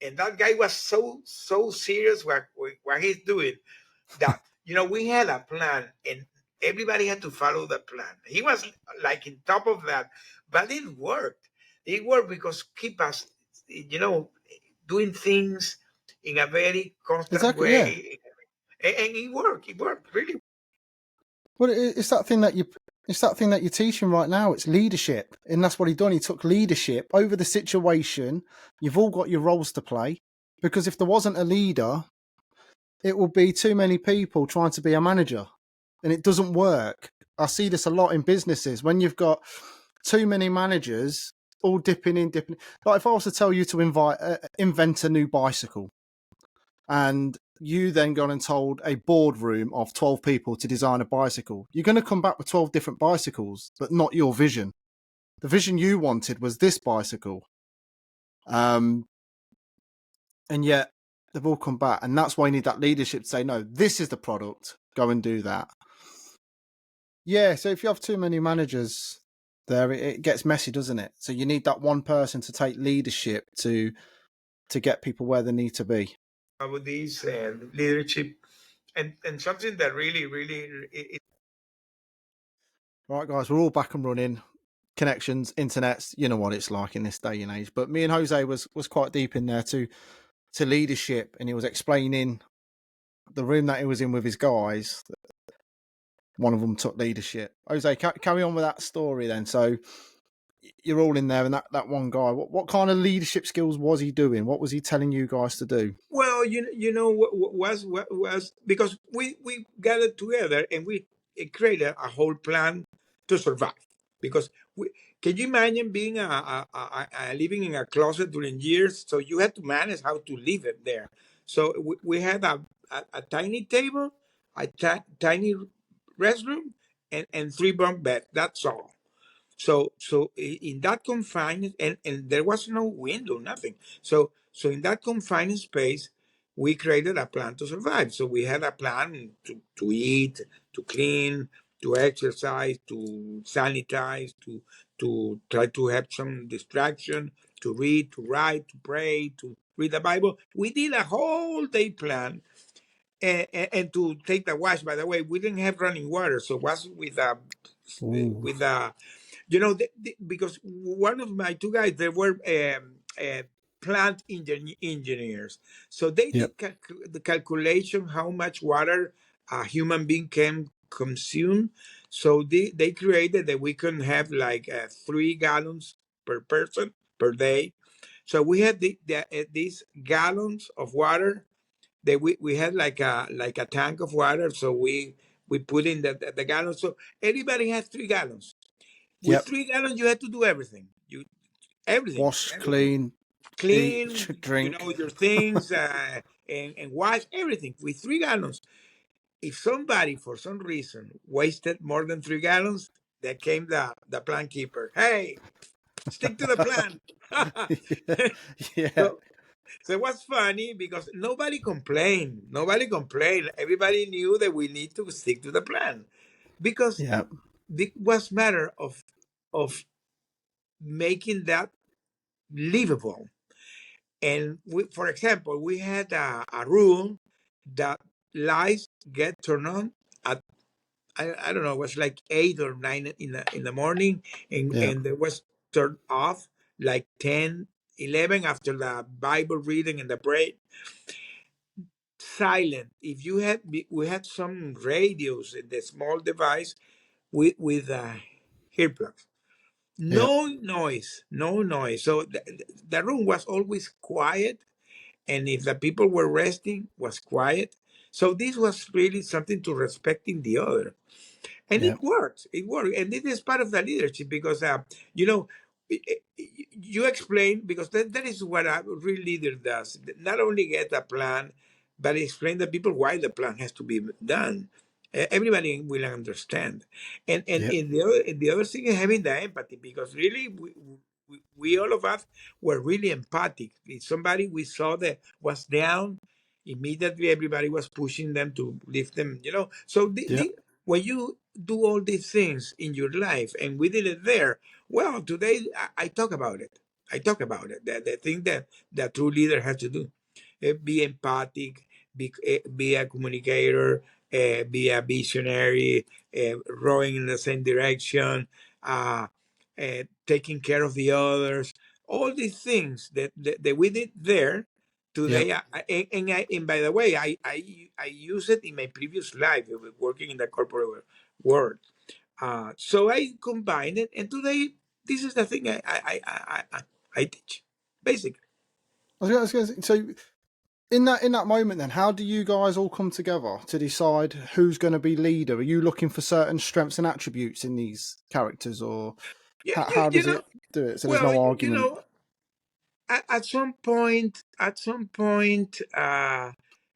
and that guy was so serious what he's doing that we had a plan and everybody had to follow the plan. He was like in top of that, but it worked. It worked because keep us, doing things in a very constant Exactly, yeah. way, and it worked. It worked really. Well, it's that thing that you're teaching right now. It's leadership, and that's what he done. He took leadership over the situation. You've all got your roles to play, because if there wasn't a leader, it would be too many people trying to be a manager, and it doesn't work. I see this a lot in businesses when you've got too many managers all dipping in, dipping. Like if I was to tell you to invent a new bicycle, and you then gone and told a boardroom of 12 people to design a bicycle, you're going to come back with 12 different bicycles, but not your vision. The vision you wanted was this bicycle. And yet they've all come back. And that's why you need that leadership to say, no, this is the product. Go and do that. Yeah. So if you have too many managers there, it gets messy, doesn't it? So you need that one person to take leadership to get people where they need to be. About this leadership and something that really Right, guys, we're all back and running. Connections, internets, you know what it's like in this day and age. But me and Jose was quite deep in there to leadership, and he was explaining the room that he was in with his guys. One of them took leadership. Jose, carry on with that story then. So you're all in there, and that one guy. What kind of leadership skills was he doing? What was he telling you guys to do? well, what was because we gathered together and we created a whole plan to survive. Because can you imagine being living in a closet during years? So you had to manage how to live it there. So we had a tiny table, a tiny restroom, and three bunk beds. That's all. So in that confined, and there was no window, nothing. So in that confined space, we created a plan to survive. So we had a plan to eat, to clean, to exercise, to sanitize, to try to have some distraction, to read, to write, to pray, to read the Bible. We did a whole day plan. And to take the wash, by the way, we didn't have running water, so was Ooh. with because one of my two guys, they were plant engineers, so they Yep. did the calculation how much water a human being can consume. So they created that we can have like 3 gallons per person per day. So we had these gallons of water that we had like a tank of water. So we put in the gallons. So everybody has 3 gallons. With Yep. 3 gallons, you had to do everything. Wash, Everything. clean, eat, Clean, drink. your things, and wash everything with 3 gallons. If somebody, for some reason, wasted more than 3 gallons, there came the plan keeper. Hey, stick to the plan. Yeah. so, so it was funny because nobody complained. Nobody complained. Everybody knew that we need to stick to the plan because Yeah. it was matter of making that livable. And for example, we had a rule that lights get turned on at I don't know, it was like 8 or 9 in the morning, and Yeah. there was turned off like 10 11 after the Bible reading and the prayer, silent. If you had, we had some radios in the small device with earplugs. Yeah. No noise, no noise. So the room was always quiet, and if the people were resting, was quiet. So this was really something to respecting the other, and Yeah. it works. It works, and it is part of the leadership because you know you explain, because that is what a real leader does. Not only get a plan, but explain to people why the plan has to be done. Everybody will understand, and Yeah. the other thing is having the empathy, because really we all of us were really empathic. If somebody we saw that was down, immediately everybody was pushing them to lift them. So Yeah. when you do all these things in your life, and we did it there, well, today I talk about it. I talk about it. The thing that the true leader has to do: be empathic, be a communicator, be a visionary, rowing in the same direction, uh, taking care of the others. All these things that we did there Yeah. today. And by the way, I use it in my previous life, working in the corporate world. So I combine it, and today this is the thing I teach, basically. I was gonna say, so in that moment, then, how do you guys all come together to decide who's going to be leader? Are you looking for certain strengths and attributes in these characters, or Yeah, how you does know. it do it? So there's Well, no argument. at some point,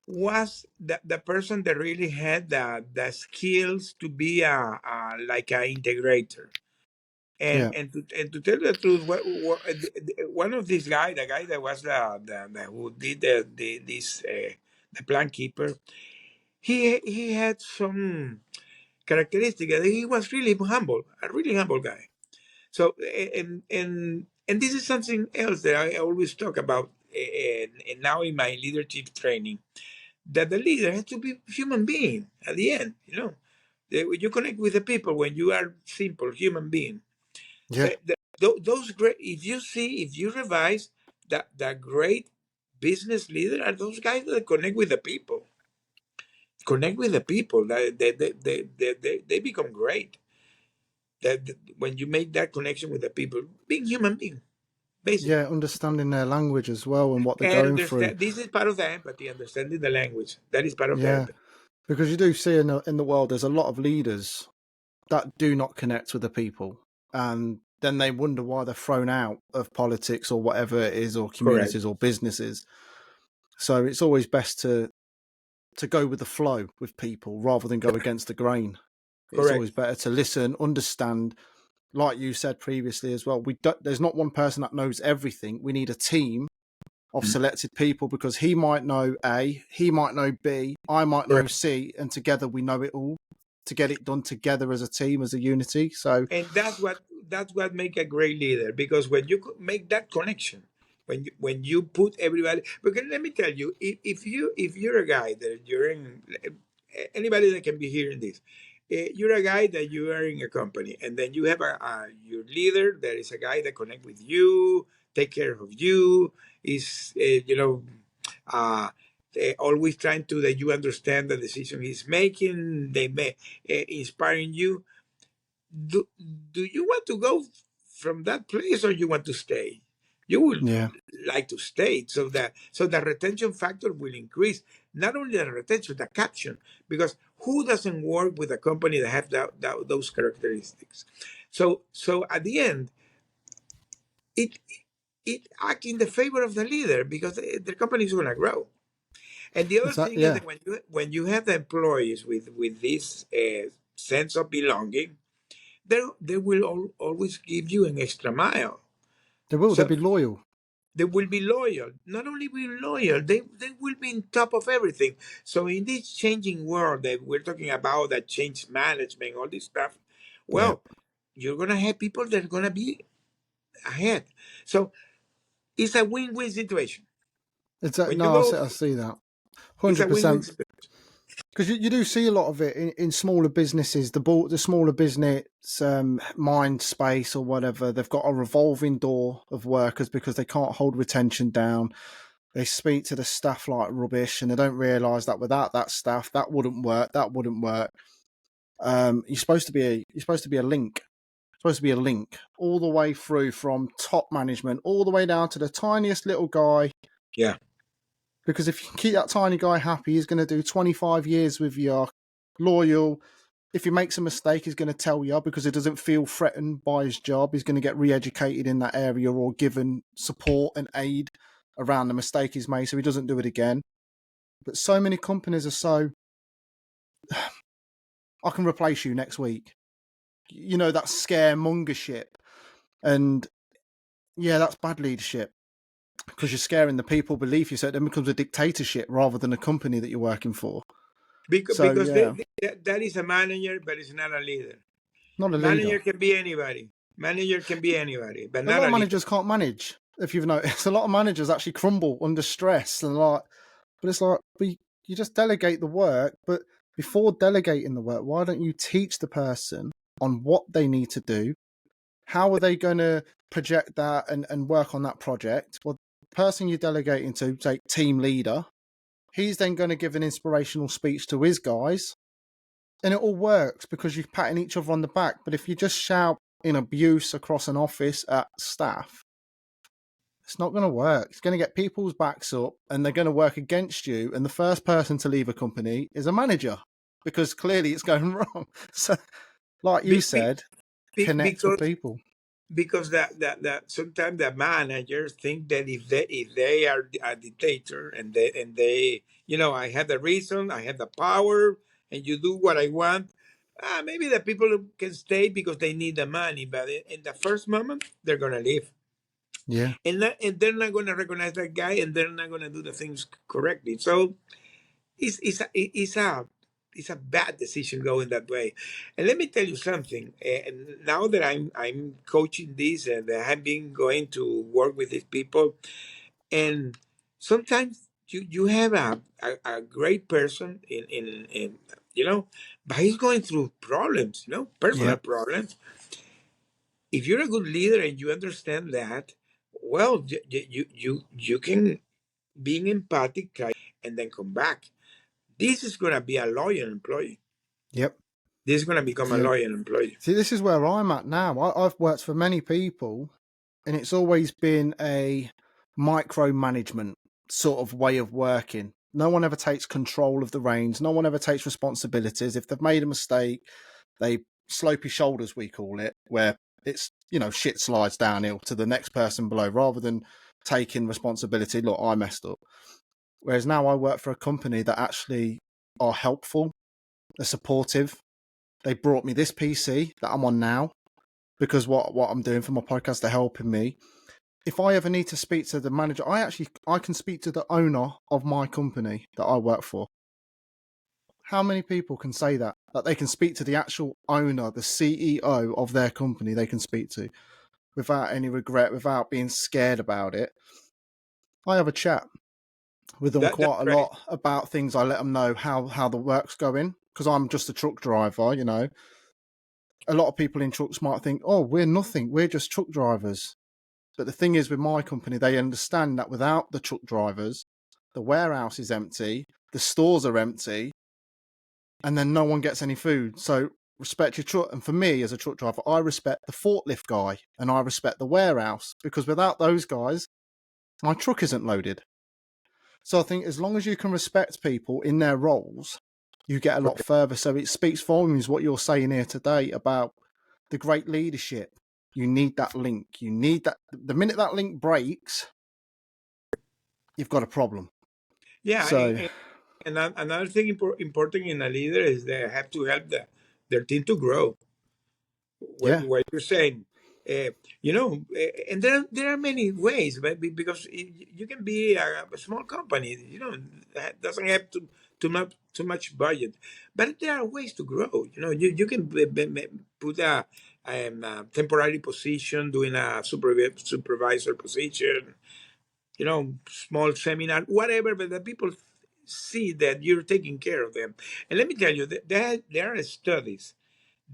was the person that really had the skills to be like an integrator. And Yeah. to tell the truth, one of these guys, the guy that was the who did the plan keeper, he had some characteristic. He was really humble, a really humble guy. So and this is something else that I always talk about, and now in my leadership training, that the leader has to be a human being at the end. When you connect with the people, when you are simple human being, Yeah. those great. If you revise the great business leader are those guys that connect with the people. Connect with the people. They become great. When you make that connection with the people, being human being, basically. Yeah. Understanding their language as well and what they're And going through. understand, this is part of the empathy, understanding the language. That is part of the Yeah. empathy. Because you do see in the world, there's a lot of leaders that do not connect with the people, and then they wonder why they're thrown out of politics or whatever it is, or Correct. communities or businesses. So it's always best to go with the flow with people rather than go against the grain. It's Correct. always better to listen, understand. Like you said previously as well, there's not one person that knows everything. We need a team of Mm. selected people, because he might know A, he might know B, I might know Correct. C, and together we know it all to get it done together as a team, as a unity. So And that's what make a great leader, because when you make that connection, when you put everybody, because let me tell you, if you're a guy that you're in, anybody that can be hearing this, you're a guy that you are in a company, and then you have your leader that is a guy that connect with you, take care of you, is uh always trying to that you understand the decision he's making, they may inspiring you. Do you want to go from that place, or you want to stay? You will yeah, like to stay, so the retention factor will increase. Not only the retention, the caption, because who doesn't work with a company that have those characteristics? So at the end, it it act in the favor of the leader, because the company is going to grow. And the other thing is yeah, that when you have the employees with this sense of belonging, they will always give you an extra mile. they'll So be loyal. they will be loyal. Not only be loyal, they will be on top of everything. So in this changing world that we're talking about, that change management, all this stuff, Yeah, well, you're gonna have people that are gonna be ahead. So it's a win-win situation. When you no, go, I see that it's a 100%. win-win situation. Because you do see a lot of it in smaller businesses, the smaller business mind space or whatever. They've got a revolving door of workers because they can't hold retention down. They speak to the staff like rubbish, and they don't realise that without that staff, that wouldn't work. That wouldn't work. You're supposed to be a link. Supposed to be a link all the way through from top management, all the way down to the tiniest little guy. Yeah. Because if you keep that tiny guy happy, he's going to do 25 years with you, loyal. If he makes a mistake, he's going to tell you because he doesn't feel threatened by his job. He's going to get re-educated in that area or given support and aid around the mistake he's made so he doesn't do it again. But so many companies are so, I can replace you next week. You know, that scaremongership. And yeah, that's bad leadership because you're scaring the people beneath you. So it then becomes a dictatorship rather than a company that you're working for. Because that is a manager, but it's not a leader. Not a leader. Manager can be anybody. Manager can be anybody, but A not lot a of leader. managers can't manage. If you've noticed, a lot of managers actually crumble under stress and but it's like, you just delegate the work. But before delegating the work, why don't you teach the person on what they need to do? How are they going to project that and work on that project? Well, the person you're delegating to, say, team leader, he's then going to give an inspirational speech to his guys. And it all works because you're patting each other on the back. But if you just shout in abuse across an office at staff, it's not going to work. It's going to get people's backs up and they're going to work against you. And the first person to leave a company is a manager because clearly it's going wrong. So, like you said, connect with people. Because that sometimes the managers think that if they are a dictator and they I have the reason, I have the power, and you do what I want, maybe the people can stay because they need the money, but in the first moment they're gonna leave. Yeah. And they're not gonna recognize that guy, and they're not gonna do the things correctly. So it's a bad decision going that way. And let me tell you something. Now that I'm coaching this and I have been going to work with these people, and sometimes you have a great person in but he's going through problems, personal Yep. problems. If you're a good leader and you understand that, well, you can being empathic, try and then come back. This is going to be a loyal employee. Yep. This is going to become a Yeah. loyal employee. See, this is where I'm at now. I've worked for many people, and it's always been a micromanagement sort of way of working. No one ever takes control of the reins. No one ever takes responsibilities. If they've made a mistake, they slopey shoulders, we call it, where it's, shit slides downhill to the next person below rather than taking responsibility. Look, I messed up. Whereas now I work for a company that actually are helpful, they're supportive. They brought me this PC that I'm on now because what I'm doing for my podcast, they're helping me. If I ever need to speak to the manager, I can speak to the owner of my company that I work for. How many people can say that they can speak to the actual owner, the CEO of their company, they can speak to without any regret, without being scared about it? I have a chat with them That's quite a right. lot about things. I let them know how the work's going because I'm just a truck driver, A lot of people in trucks might think, oh, we're nothing. We're just truck drivers. But the thing is with my company, they understand that without the truck drivers, the warehouse is empty, the stores are empty, and then no one gets any food. So respect your truck. And for me as a truck driver, I respect the forklift guy and I respect the warehouse because without those guys, my truck isn't loaded. So I think as long as you can respect people in their roles, you get a lot further. So it speaks volumes what you're saying here today about the great leadership. You need that link. You need that. The minute that link breaks, you've got a problem. Yeah. So And another thing important in a leader is they have to help their team to grow. yeah, What you're saying, and there are many ways, but because you can be a small company, that doesn't have too much budget, but there are ways to grow. You can put a temporary position, doing a supervisor position, small seminar, whatever, but the people see that you're taking care of them. And let me tell you that there are studies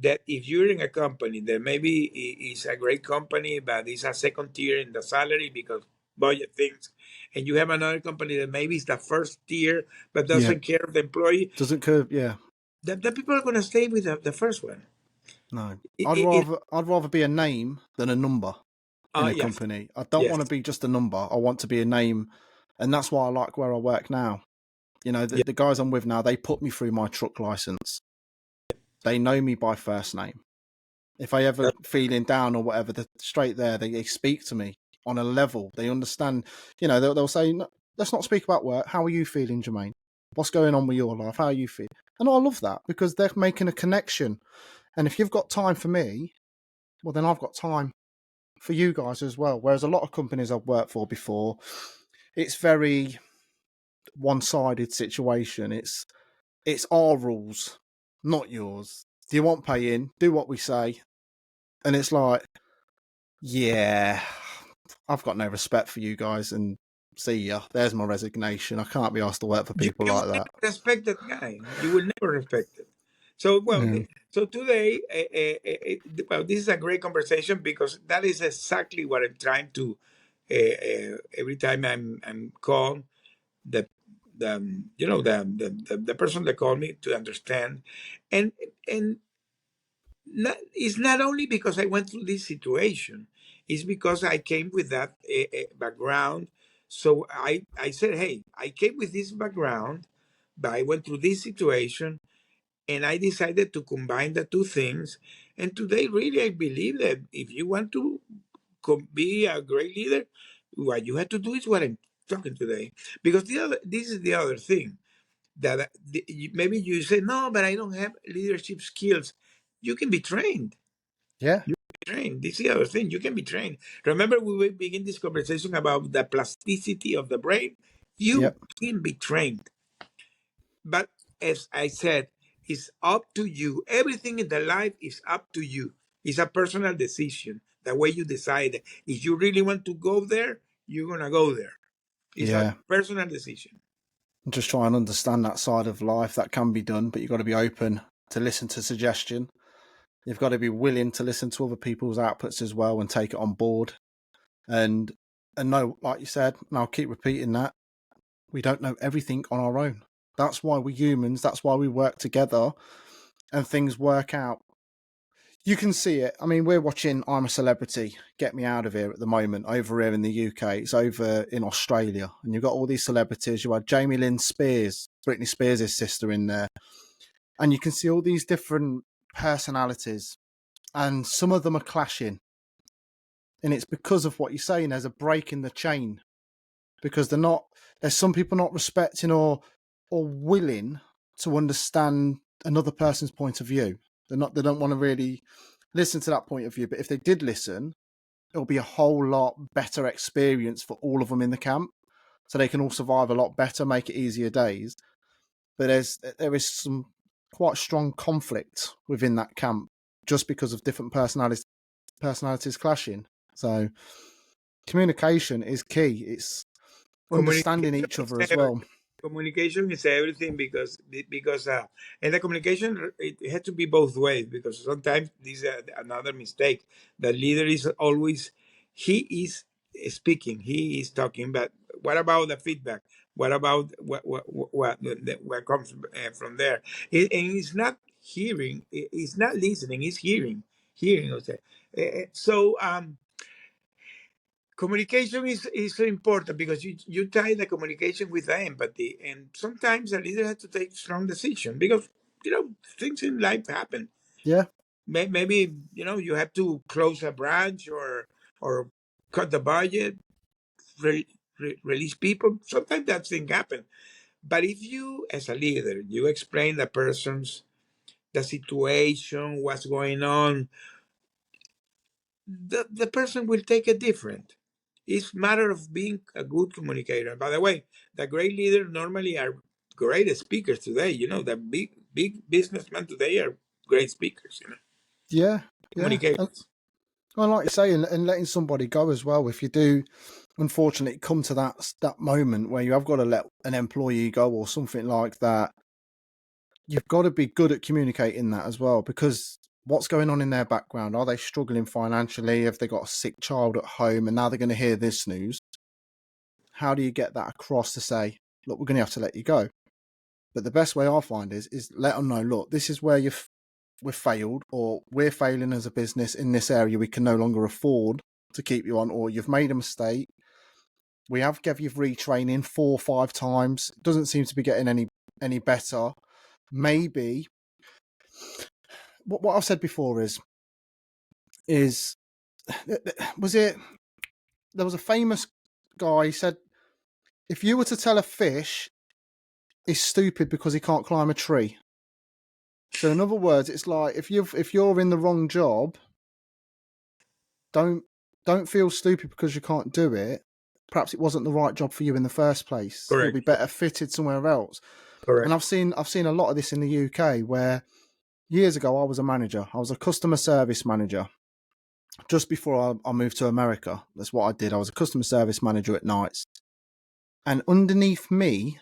that if you're in a company that maybe is a great company, but it's a second tier in the salary because budget things, and you have another company that maybe is the first tier but Yeah. doesn't care of the employee, Doesn't curve. Yeah. the people are going to stay with the first one. No. It I'd rather be a name than a number in a yes, company. I don't want yes, to be just a number. I want to be a name, and that's why I like where I work now. You know, yeah. the guys I'm with now, they put me through my truck license. They know me by first name. If I ever feeling down or whatever, they're straight there. They speak to me on a level. They understand. You know, they'll say, "No, let's not speak about work. How are you feeling, Jermaine? What's going on with your life? How are you feeling?" And I love that because they're making a connection. And if you've got time for me, well, then I've got time for you guys as well. Whereas a lot of companies I've worked for before, it's very one-sided situation. It's our rules, not yours. Do you want paying? Do what we say. And it's like, yeah, I've got no respect for you guys, and see ya. There's my resignation. I can't be asked to work for people You will like never that. respect that guy. You will never respect it. So well, Yeah. so today, well, this is a great conversation because that is exactly what I'm trying to. Every time I'm called, the the person that called me to understand, and and it's not only because I went through this situation, it's because I came with that background. So I said, hey, I came with this background, but I went through this situation, and I decided to combine the two things. And today, really, I believe that if you want to be a great leader, what you have to do is what I'm talking today. Because this is the other thing that maybe you say, no, but I don't have leadership skills. You can be trained. Yeah. You can be trained. This is the other thing. You can be trained. Remember, we will begin this conversation about the plasticity of the brain. You Yep. can be trained. But as I said, it's up to you. Everything in the life is up to you. It's a personal decision. The way you decide. If you really want to go there, you're going to go there. It's a Yeah. personal decision. Just try and understand that side of life that can be done, but you've got to be open to listen to suggestion. You've got to be willing to listen to other people's outputs as well and take it on board. And know, like you said, and I'll keep repeating that, we don't know everything on our own. That's why we're humans. That's why we work together and things work out. You can see it. I mean, we're watching I'm a Celebrity, Get Me Out of Here at the moment over here in the UK. It's over in Australia. And you've got all these celebrities. You had Jamie Lynn Spears, Britney Spears' sister in there. And you can see all these different personalities. And some of them are clashing. And it's because of what you're saying. There's a break in the chain. Because there's some people not respecting or willing to understand another person's point of view. They don't want to really listen to that point of view. But if they did listen, it'll be a whole lot better experience for all of them in the camp. So they can all survive a lot better, make it easier days. But there is some quite strong conflict within that camp just because of different personalities clashing. So communication is key. It's understanding Communication each is other as well. communication is everything because and the communication it has to be both ways because sometimes this is another mistake. The leader is always he is speaking, he is talking, but what about the feedback? What about what comes from there? And it's not hearing, it's not listening, it's hearing. Okay. So communication is so important because you tie the communication with the empathy, and sometimes a leader has to take strong decision because things in life happen. Yeah, Maybe you have to close a branch or cut the budget, release people. Sometimes that thing happen. But if you, as a leader, you explain the situation, what's going on, the person will take it different. It's matter of being a good communicator. By the way, the great leaders normally are great speakers today. The big businessmen today are great speakers. yeah, yeah. And Communicators. like you say, and letting somebody go as well. If you do, unfortunately come to that moment where you have got to let an employee go or something like that, you've got to be good at communicating that as well, because what's going on in their background? Are they struggling financially? Have they got a sick child at home and now they're going to hear this news? How do you get that across to say, look, we're going to have to let you go? But the best way I find is let them know, look, this is where we've failed, or we're failing as a business in this area. We can no longer afford to keep you on, or you've made a mistake. We have gave you retraining 4 or 5 times. It doesn't seem to be getting any better. Maybe what I've said before is was it, there was a famous guy, he said, if you were to tell a fish he's stupid because he can't climb a tree. So in other words, it's like if you're in the wrong job, don't feel stupid because you can't do it. Perhaps it wasn't the right job for you in the first place. You'll be Correct. better fitted somewhere else. Correct. And I've seen a lot of this in the UK, where years ago I was a manager. I was a customer service manager. Just before I moved to America, that's what I did. I was a customer service manager at nights. And underneath me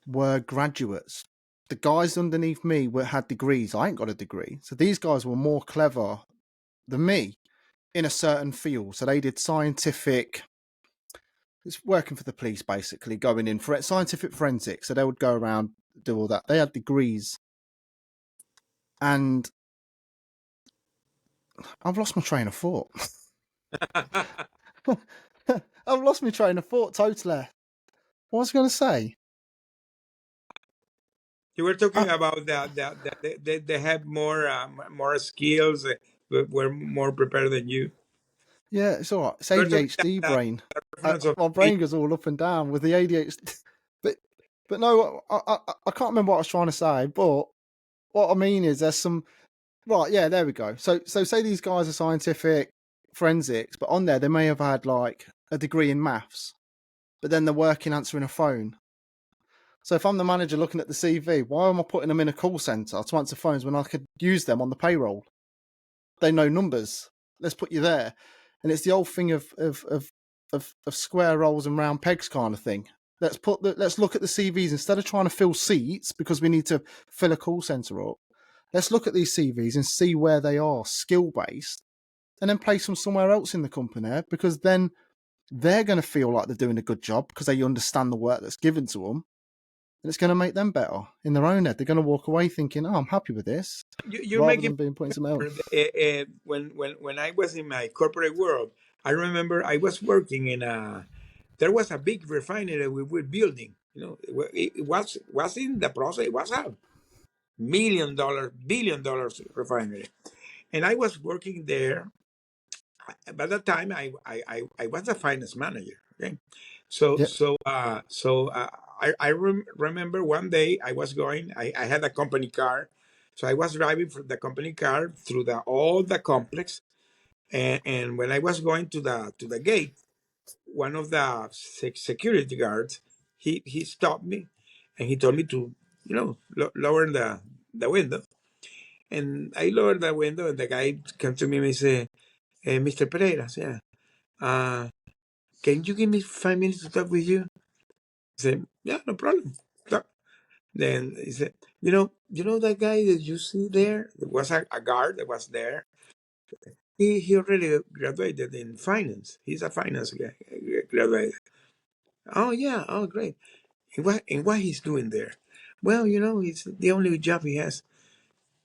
were graduates. The guys underneath me had degrees. I ain't got a degree. So these guys were more clever than me in a certain field. So they did scientific, it's working for the police basically, going in for scientific forensics. So they would go around, do all that. They had degrees. And I've lost my train of thought. I've lost my train of thought totally. What was I going to say? You were talking about that they have more skills, were more prepared than you. Yeah, it's all right. It's You were talking ADHD brain. reference of My brain goes all up and down with the ADHD. But no, I can't remember what I was trying to say. But what I mean is there's some... Right, yeah, there we go. So say these guys are scientific forensics, but on there they may have had like a degree in maths, but then they're working answering a phone. So if I'm the manager looking at the CV, why am I putting them in a call centre to answer phones when I could use them on the payroll? They know numbers. Let's put you there. And it's the old thing of square roles and round pegs kind of thing. Let's look at the CVs instead of trying to fill seats because we need to fill a call centre up. Let's look at these CVs and see where they are skill based, and then place them somewhere else in the company, because then they're going to feel like they're doing a good job because they understand the work that's given to them, and it's going to make them better in their own head. They're going to walk away thinking, "Oh, I'm happy with this," you're rather making than being put in something else. when I was in my corporate world, I remember I was working in a there was a big refinery we were building. It was in the process. It was a $1 billion refinery, and I was working there. By that time, I was the finance manager. Okay, so Yeah, so uh, so uh, remember one day I was going. I had a company car, so I was driving for the company car through all the complex, and when I was going to the gate, one of the security guards he stopped me, and he told me to lower the window, and I lowered the window, and the guy came to me and he said, Mr. Pereira, yeah. Uh, can you give me 5 minutes to talk with you? I said, yeah, no problem. Talk. Then he said, you know that guy that you see there? There was a guard that was there. He already graduated in finance. He's a finance guy, graduated. Oh yeah, oh great. And what he's doing there? Well, it's the only job he has.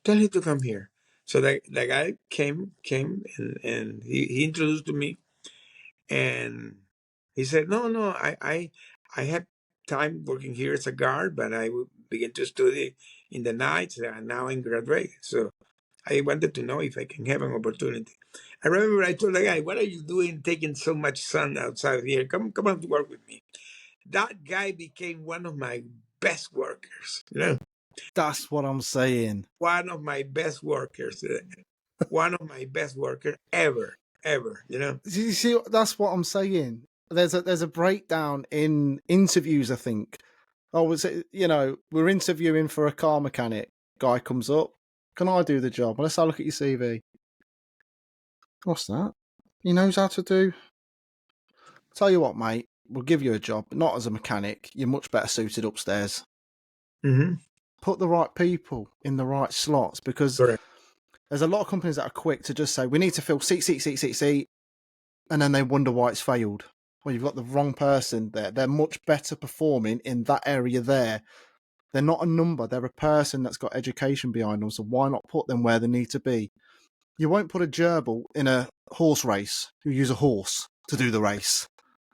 Tell him to come here. So the guy came and he introduced to me. And he said, no, no, I have time working here as a guard, but I will begin to study in the nights, and now I'm graduate. So I wanted to know if I can have an opportunity. I remember I told the guy, what are you doing taking so much sun outside here? Come on to work with me. That guy became one of my best workers, that's what I'm saying. one of my best workers, one of my best workers ever. You see, that's what I'm saying. There's a breakdown in interviews, I think. Oh, was it, we're interviewing for a car mechanic. Guy comes up. Can I do the job? Let's have a look at your CV. What's that? He knows how to do Tell you what, mate, we'll give you a job, but not as a mechanic. You're much better suited upstairs. Mm-hmm. Put the right people in the right slots, because Correct. there's a lot of companies that are quick to just say, we need to fill seat, and then they wonder why it's failed. Well, you've got the wrong person there. They're much better performing in that area there. They're not a number. They're a person that's got education behind them. So why not put them where they need to be? You won't put a gerbil in a horse race who use a horse to do the race.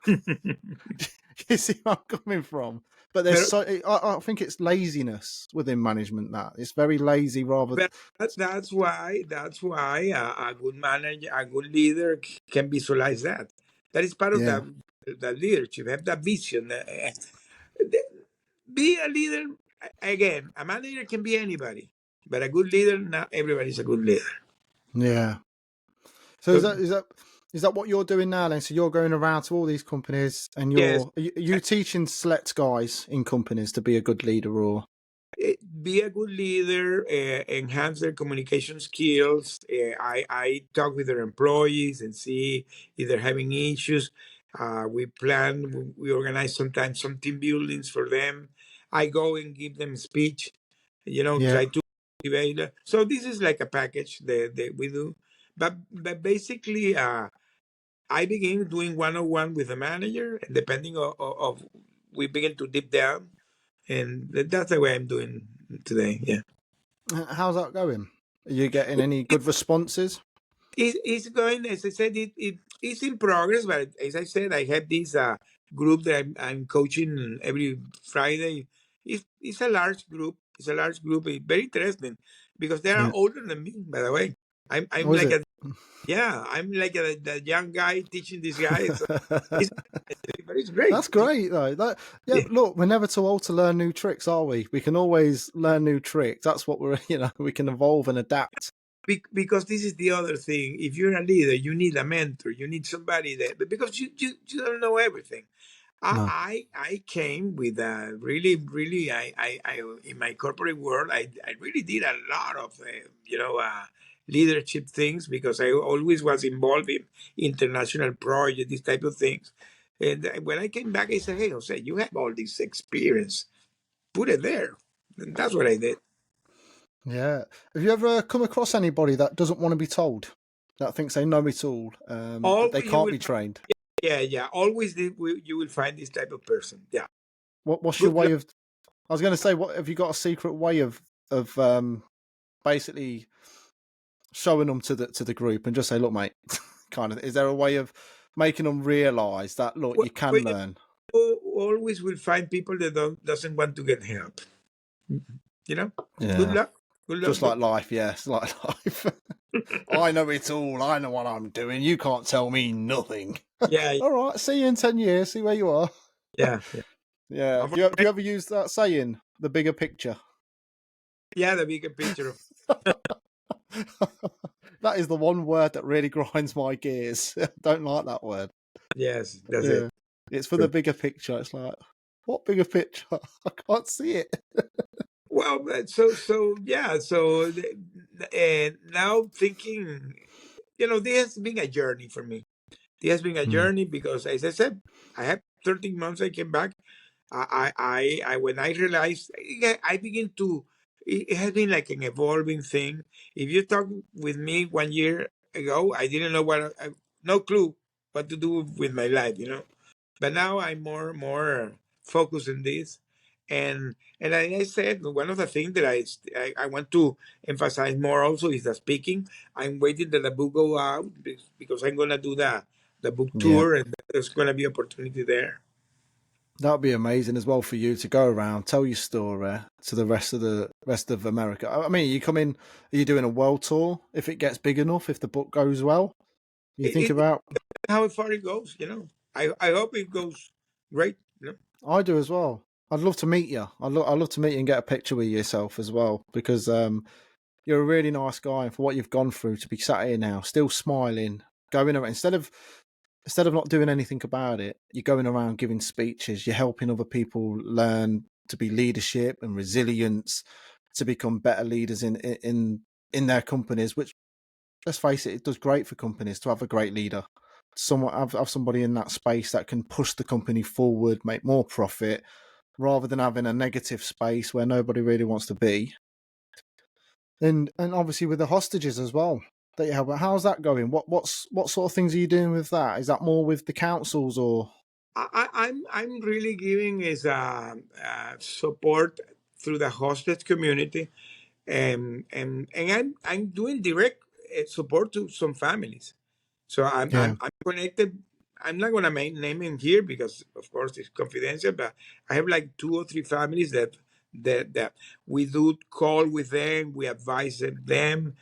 You see where I'm coming from? But there's But I think it's laziness within management. That it's very lazy. Rather, but that's why a good manager, a good leader can visualize that. That is part of yeah, the leadership. Have that vision. Be a leader. Again, a manager can be anybody, but a good leader, not everybody's a good leader. yeah. So So is that what you're doing now then? So you're going around to all these companies and yes, are you teaching select guys in companies to be a good leader, or be a good leader, enhance their communication skills. I talk with their employees and see if they're having issues. We organize sometimes some team buildings for them. I go and give them speech, yeah? try to motivate. So this is like a package that we do. But basically, I begin doing one-on-one with the manager, and depending of we begin to deep down, and that's the way I'm doing today. Yeah, How's that going? Are you getting any good responses? it's going, as I said, it's in progress. But as I said, I have this group that I'm coaching every Friday. It's a large group. It's a large group. It's very interesting because they are Yeah. older than me. By the way, I'm Or is like it? I'm like the young guy teaching this guy. So it's but it's great. That's great though. Yeah, look, we're never too old to learn new tricks, are we? We can always learn new tricks. That's what we're we can evolve and adapt. Because this is the other thing. If you're a leader, you need a mentor. You need somebody because you don't know everything. No. I came with a really I in my corporate world I really did a lot of leadership things because I always was involved in international projects, these type of things. And when I came back, I said, "Hey, Jose, you have all this experience. Put it there." And that's what I did. Yeah. Have you ever come across anybody that doesn't want to be told? That thinks they know it all, that they Always you can't will, be trained? yeah. Always you will find this type of person. Yeah. What's your Good way luck. of I was gonna say, what have you got a secret way of basically showing them to the group and just say, look, mate, kind of, is there a way of making them realise that, look, Well, you can learn? always will find people that doesn't want to get help. You know. Good Yeah. luck. Good luck. Just like life, yes, like life. I know it all. I know what I'm doing. You can't tell me nothing. Yeah. All right, see you in 10 years. See where you are. Yeah. Yeah. Yeah. Of- Do you ever use that saying, the bigger picture? yeah. The bigger picture of That is the one word that really grinds my gears. Don't like that word. yes. That's it. Yeah. It's for the bigger picture. It's like, what bigger picture? I can't see it. Well, so yeah. So now thinking, this has been a journey for me. This has been a Hmm. journey because, as I said, I have 13 months. I came back. When I realized, I begin to. It has been like an evolving thing. If you talk with me 1 year ago, I didn't know no clue what to do with my life, But now I'm more focused on this, and like I said, one of the things that I want to emphasize more also is the speaking. I'm waiting that the book go out because I'm gonna do the book Yeah. tour, and there's gonna be opportunity there. That'd be amazing as well for you to go around, tell your story to the rest of America. I mean, are you doing a world tour if it gets big enough, if the book goes well? You think It about how far it goes. I hope it goes great. I do as well. I'd love to meet you. I'd love to meet you and get a picture with yourself as well, because you're a really nice guy, and for what you've gone through to be sat here now, still smiling, going around instead of not doing anything about it, you're going around giving speeches, you're helping other people learn to be leadership and resilience, to become better leaders in their companies, which, let's face it, it does great for companies to have a great leader. have somebody in that space that can push the company forward, make more profit, rather than having a negative space where nobody really wants to be. And obviously with the hostages as well that you have. But how's that going? What sort of things are you doing with that? Is that more with the councils or? I'm really giving is support through the hostage community, and I'm doing direct support to some families. So Yeah, I'm connected. I'm not gonna name him here because of course it's confidential. But I have like two or three families that we do call with them. We advise them.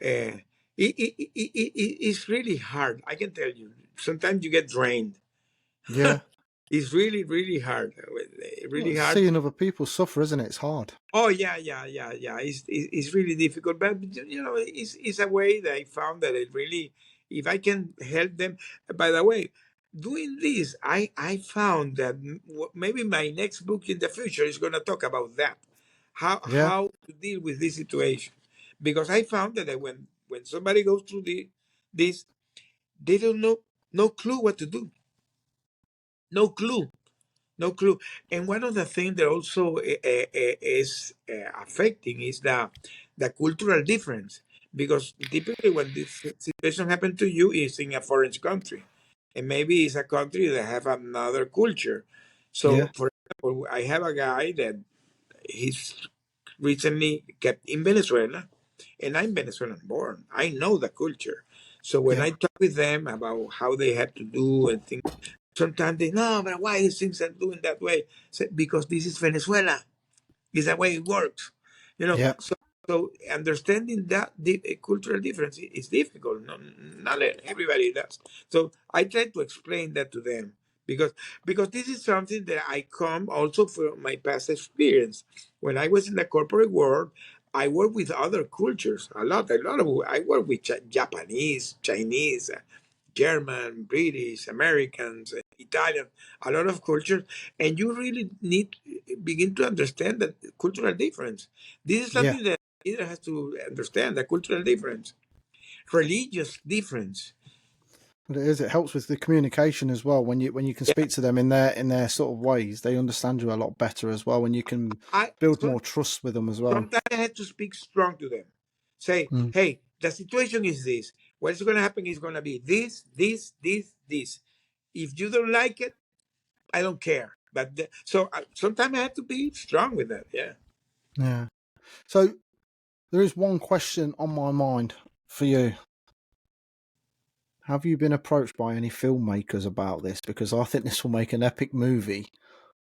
Uh, it's really hard. I can tell you. Sometimes you get drained. yeah. It's really really hard. Well, Really it's hard. seeing other people suffer, isn't it? It's hard. Oh yeah, yeah. It's really difficult, but it's a way that I found that it really, if I can help them. By the way, doing this, I found that maybe my next book in the future is going to talk about that, Yeah, how to deal with this situation, because I found that when somebody goes through this, they don't know, no clue what to do, no clue. No clue. And one of the things that also is affecting is the cultural difference. Because typically, when this situation happens to you, is in a foreign country, and maybe it's a country that have another culture. yeah, So, for example, I have a guy that he's recently kept in Venezuela, and I'm Venezuelan born. I know the culture. So when yeah, I talk with them about how they have to do and things, sometimes they no, but why is things are doing that way? Because this is Venezuela. It's the way it works. yeah, So understanding that the cultural difference is difficult. No, not everybody does. So I try to explain that to them because this is something that I come also from my past experience. When I was in the corporate world, I work with other cultures a lot of. I work with Japanese, Chinese, German, British, Americans, Italian, a lot of cultures, and you really need begin to understand the cultural difference. This is yeah. something that leader has to understand: the cultural difference, religious difference. But it is. It helps with the communication as well. When you can Yeah, speak to them in their sort of ways, they understand you a lot better as well. When you can I build more trust with them as well. sometimes I had to speak strong to them. Say, Mm. hey, the situation is this. What's going to happen is going to be this, this, this, this. If you don't like it, I don't care. But sometimes I have to be strong with that. Yeah. Yeah. So there is one question on my mind for you. Have you been approached by any filmmakers about this? Because I think this will make an epic movie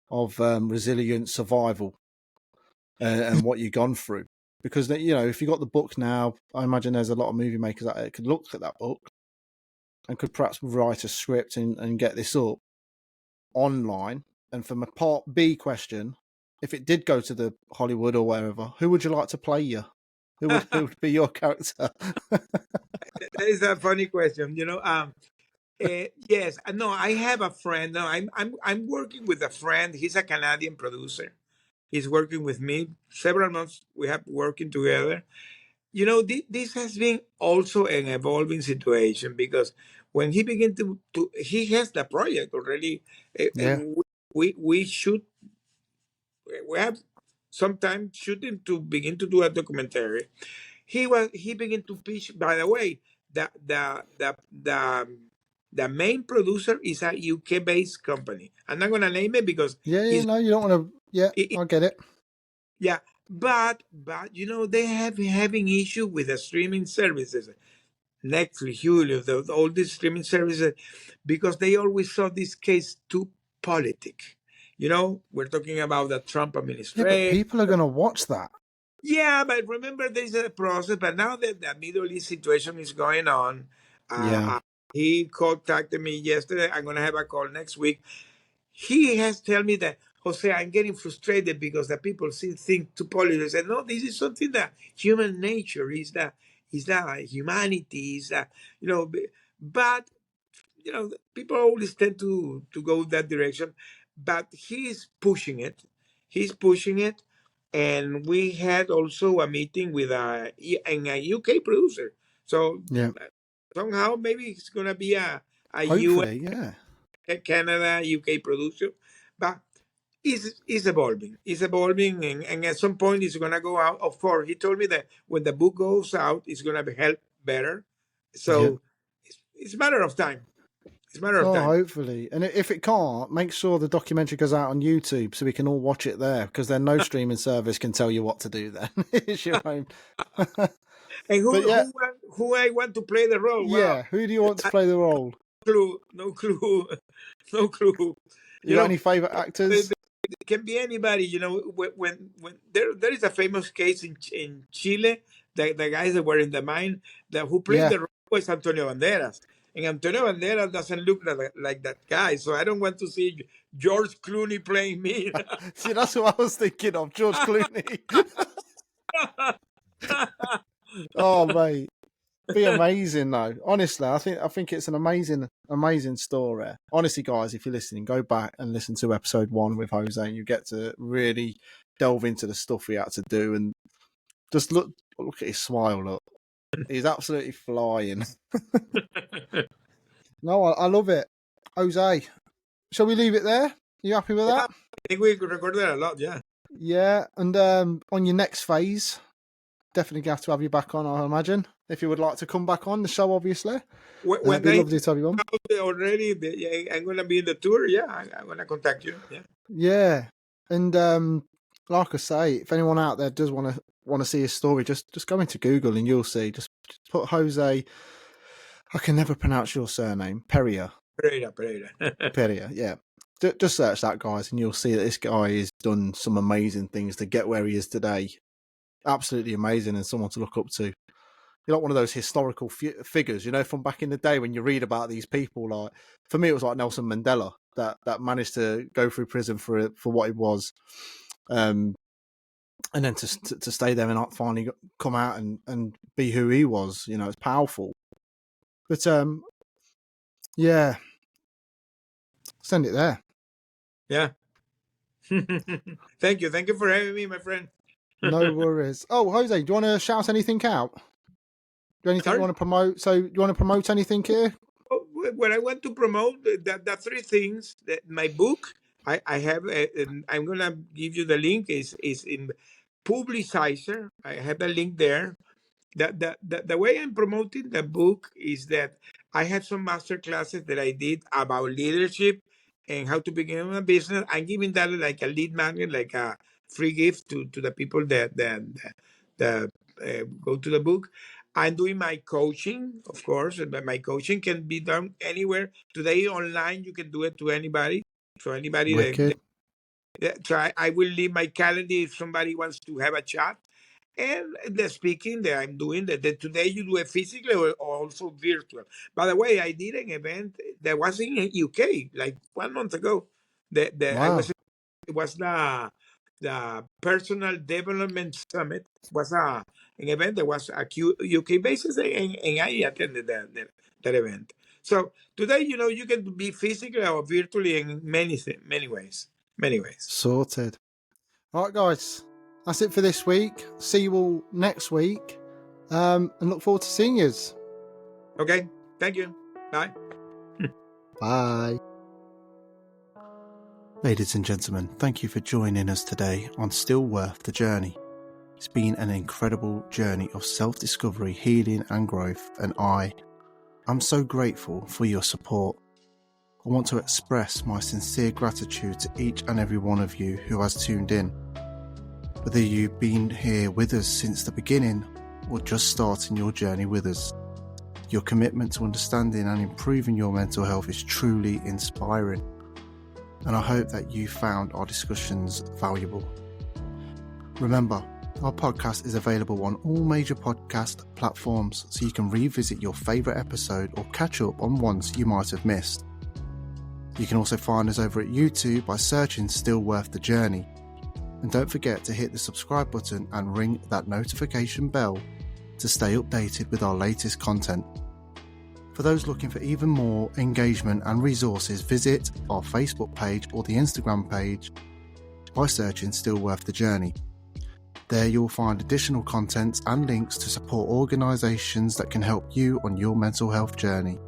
of resilient survival and what you've gone through. Because if you got the book now, I imagine there's a lot of movie makers out there that could look at that book and could perhaps write a script and get this up online. And for my part B question, if it did go to the Hollywood or wherever, who would you like to play you? Who would be your character? That is a funny question. Yes, no, I have a friend. No, I'm working with a friend. He's a Canadian producer. He's working with me several months. We have working together. This has been also an evolving situation because when he began to he has the project already, Yeah, and we shoot. We have some time shooting to begin to do a documentary. He began to pitch. By the way, the main producer is a UK based company. I'm not gonna name it because yeah. he's No, you don't want to. Yeah, it, I get it. yeah. But they have been having issue with the streaming services, Netflix, Hulu, all these streaming services, because they always saw this case too politic. We're talking about the Trump Yeah, but administration. people are going to watch that. Yeah, but remember, there's a process. But now that the Middle East situation is going on, Yeah, he contacted me yesterday. I'm gonna have a call next week. He has told me that, Jose, I'm getting frustrated because the people see think too political. I said, no, this is something that human nature is that humanity is that but people always tend to go that direction, but he's pushing it. And we had also a meeting with a UK producer. So yeah. somehow maybe it's gonna be a US, Hopefully, yeah. Canada, UK producer, but is evolving. It's evolving, and at some point it's gonna go out. Of course, he told me that when the book goes out, it's gonna be help better. Yeah. So it's a matter of time. It's a matter of Oh, time. hopefully. And if it can't, make sure the documentary goes out on YouTube so we can all watch it there, because then no streaming service can tell you what to do then. It's your own. And But yeah, who I want to play the role? Wow, yeah. Who do you want to play the role? no clue, no clue. You You got know, any favorite actors? it can be anybody. You know, when there is a famous case in Chile, the guys that were in the mine, that who played Yeah. the role was Antonio Banderas, and Antonio Banderas doesn't look like that guy. So I don't want to see George Clooney playing me. See, that's what I was thinking of, George Clooney. Oh, mate. Be amazing though. Honestly, I think it's an amazing story. Honestly, guys, if you're listening, go back and listen to episode 1 with Jose, and you get to really delve into the stuff he had to do, and just look at his smile. Look, he's absolutely flying. No, I love it. Jose, shall we leave it there? You happy with Yeah, that? I think we recorded a lot. Yeah. Yeah, and on your next phase, definitely have to have you back on, I imagine, if you would like to come back on the show, obviously. When It'd be lovely to have you on. already, I'm gonna be in the tour. Yeah, I'm gonna contact you. Yeah. Yeah, and like I say, if anyone out there does want to see his story, just go into Google and you'll see. Just put Jose. I can never pronounce your surname. Pereira. Pereira. Yeah. Just search that, guys, and you'll see that this guy has done some amazing things to get where he is today. Absolutely amazing, and someone to look up to. You're like one of those historical figures, you know, from back in the day when you read about these people. Like, for me, it was like Nelson Mandela that managed to go through prison for what he was, and then to stay there and not finally come out and be who he was. You know, it's powerful. But yeah, send it there. Yeah. Thank you for having me, my friend. No worries. Oh, Jose, do you want to shout anything out? Do anything Sorry? you want to promote? So, do you want to promote anything here? What I want to promote, the three things that my book, I have, and I'm gonna give you the link. Is in Publicizer. I have a link there. The way I'm promoting the book is that I have some master classes that I did about leadership and how to begin a business. I'm giving that like a lead magnet, like a free gift to the people that go to the book. I'm doing my coaching, of course, but my coaching can be done anywhere. Today online, you can do it to anybody. So anybody Wicked. so I will leave my calendar if somebody wants to have a chat. And the speaking that I'm doing, that today you do it physically or also virtual. By the way, I did an event that was in UK like 1 month ago. I Wow. was, it was the Personal Development Summit. Was an event that was a UK basis, and I attended that event. So today, you can be physically or virtually in many ways. Many ways. Sorted. All right, guys. That's it for this week. See you all next week. And look forward to seeing you. Okay. Thank you. Bye. Bye. Ladies and gentlemen, thank you for joining us today on Still Worth the Journey. It's been an incredible journey of self-discovery, healing and growth, and I'm so grateful for your support. I want to express my sincere gratitude to each and every one of you who has tuned in. Whether you've been here with us since the beginning or just starting your journey with us, your commitment to understanding and improving your mental health is truly inspiring, and I hope that you found our discussions valuable. Remember, our podcast is available on all major podcast platforms, so you can revisit your favourite episode or catch up on ones you might have missed. You can also find us over at YouTube by searching Still Worth the Journey. And don't forget to hit the subscribe button and ring that notification bell to stay updated with our latest content. For those looking for even more engagement and resources, visit our Facebook page or the Instagram page by searching Still Worth the Journey. There you'll find additional content and links to support organisations that can help you on your mental health journey.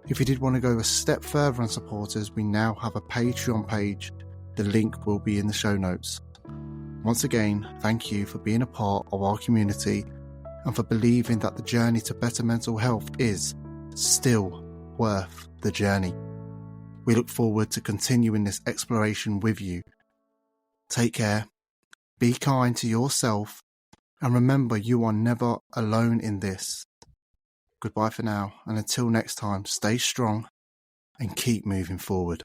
If you did want to go a step further and support us, we now have a Patreon page. The link will be in the show notes. Once again, thank you for being a part of our community and for believing that the journey to better mental health is still worth the journey. We look forward to continuing this exploration with you. Take care, be kind to yourself, and remember you are never alone in this. Goodbye for now, and until next time, stay strong and keep moving forward.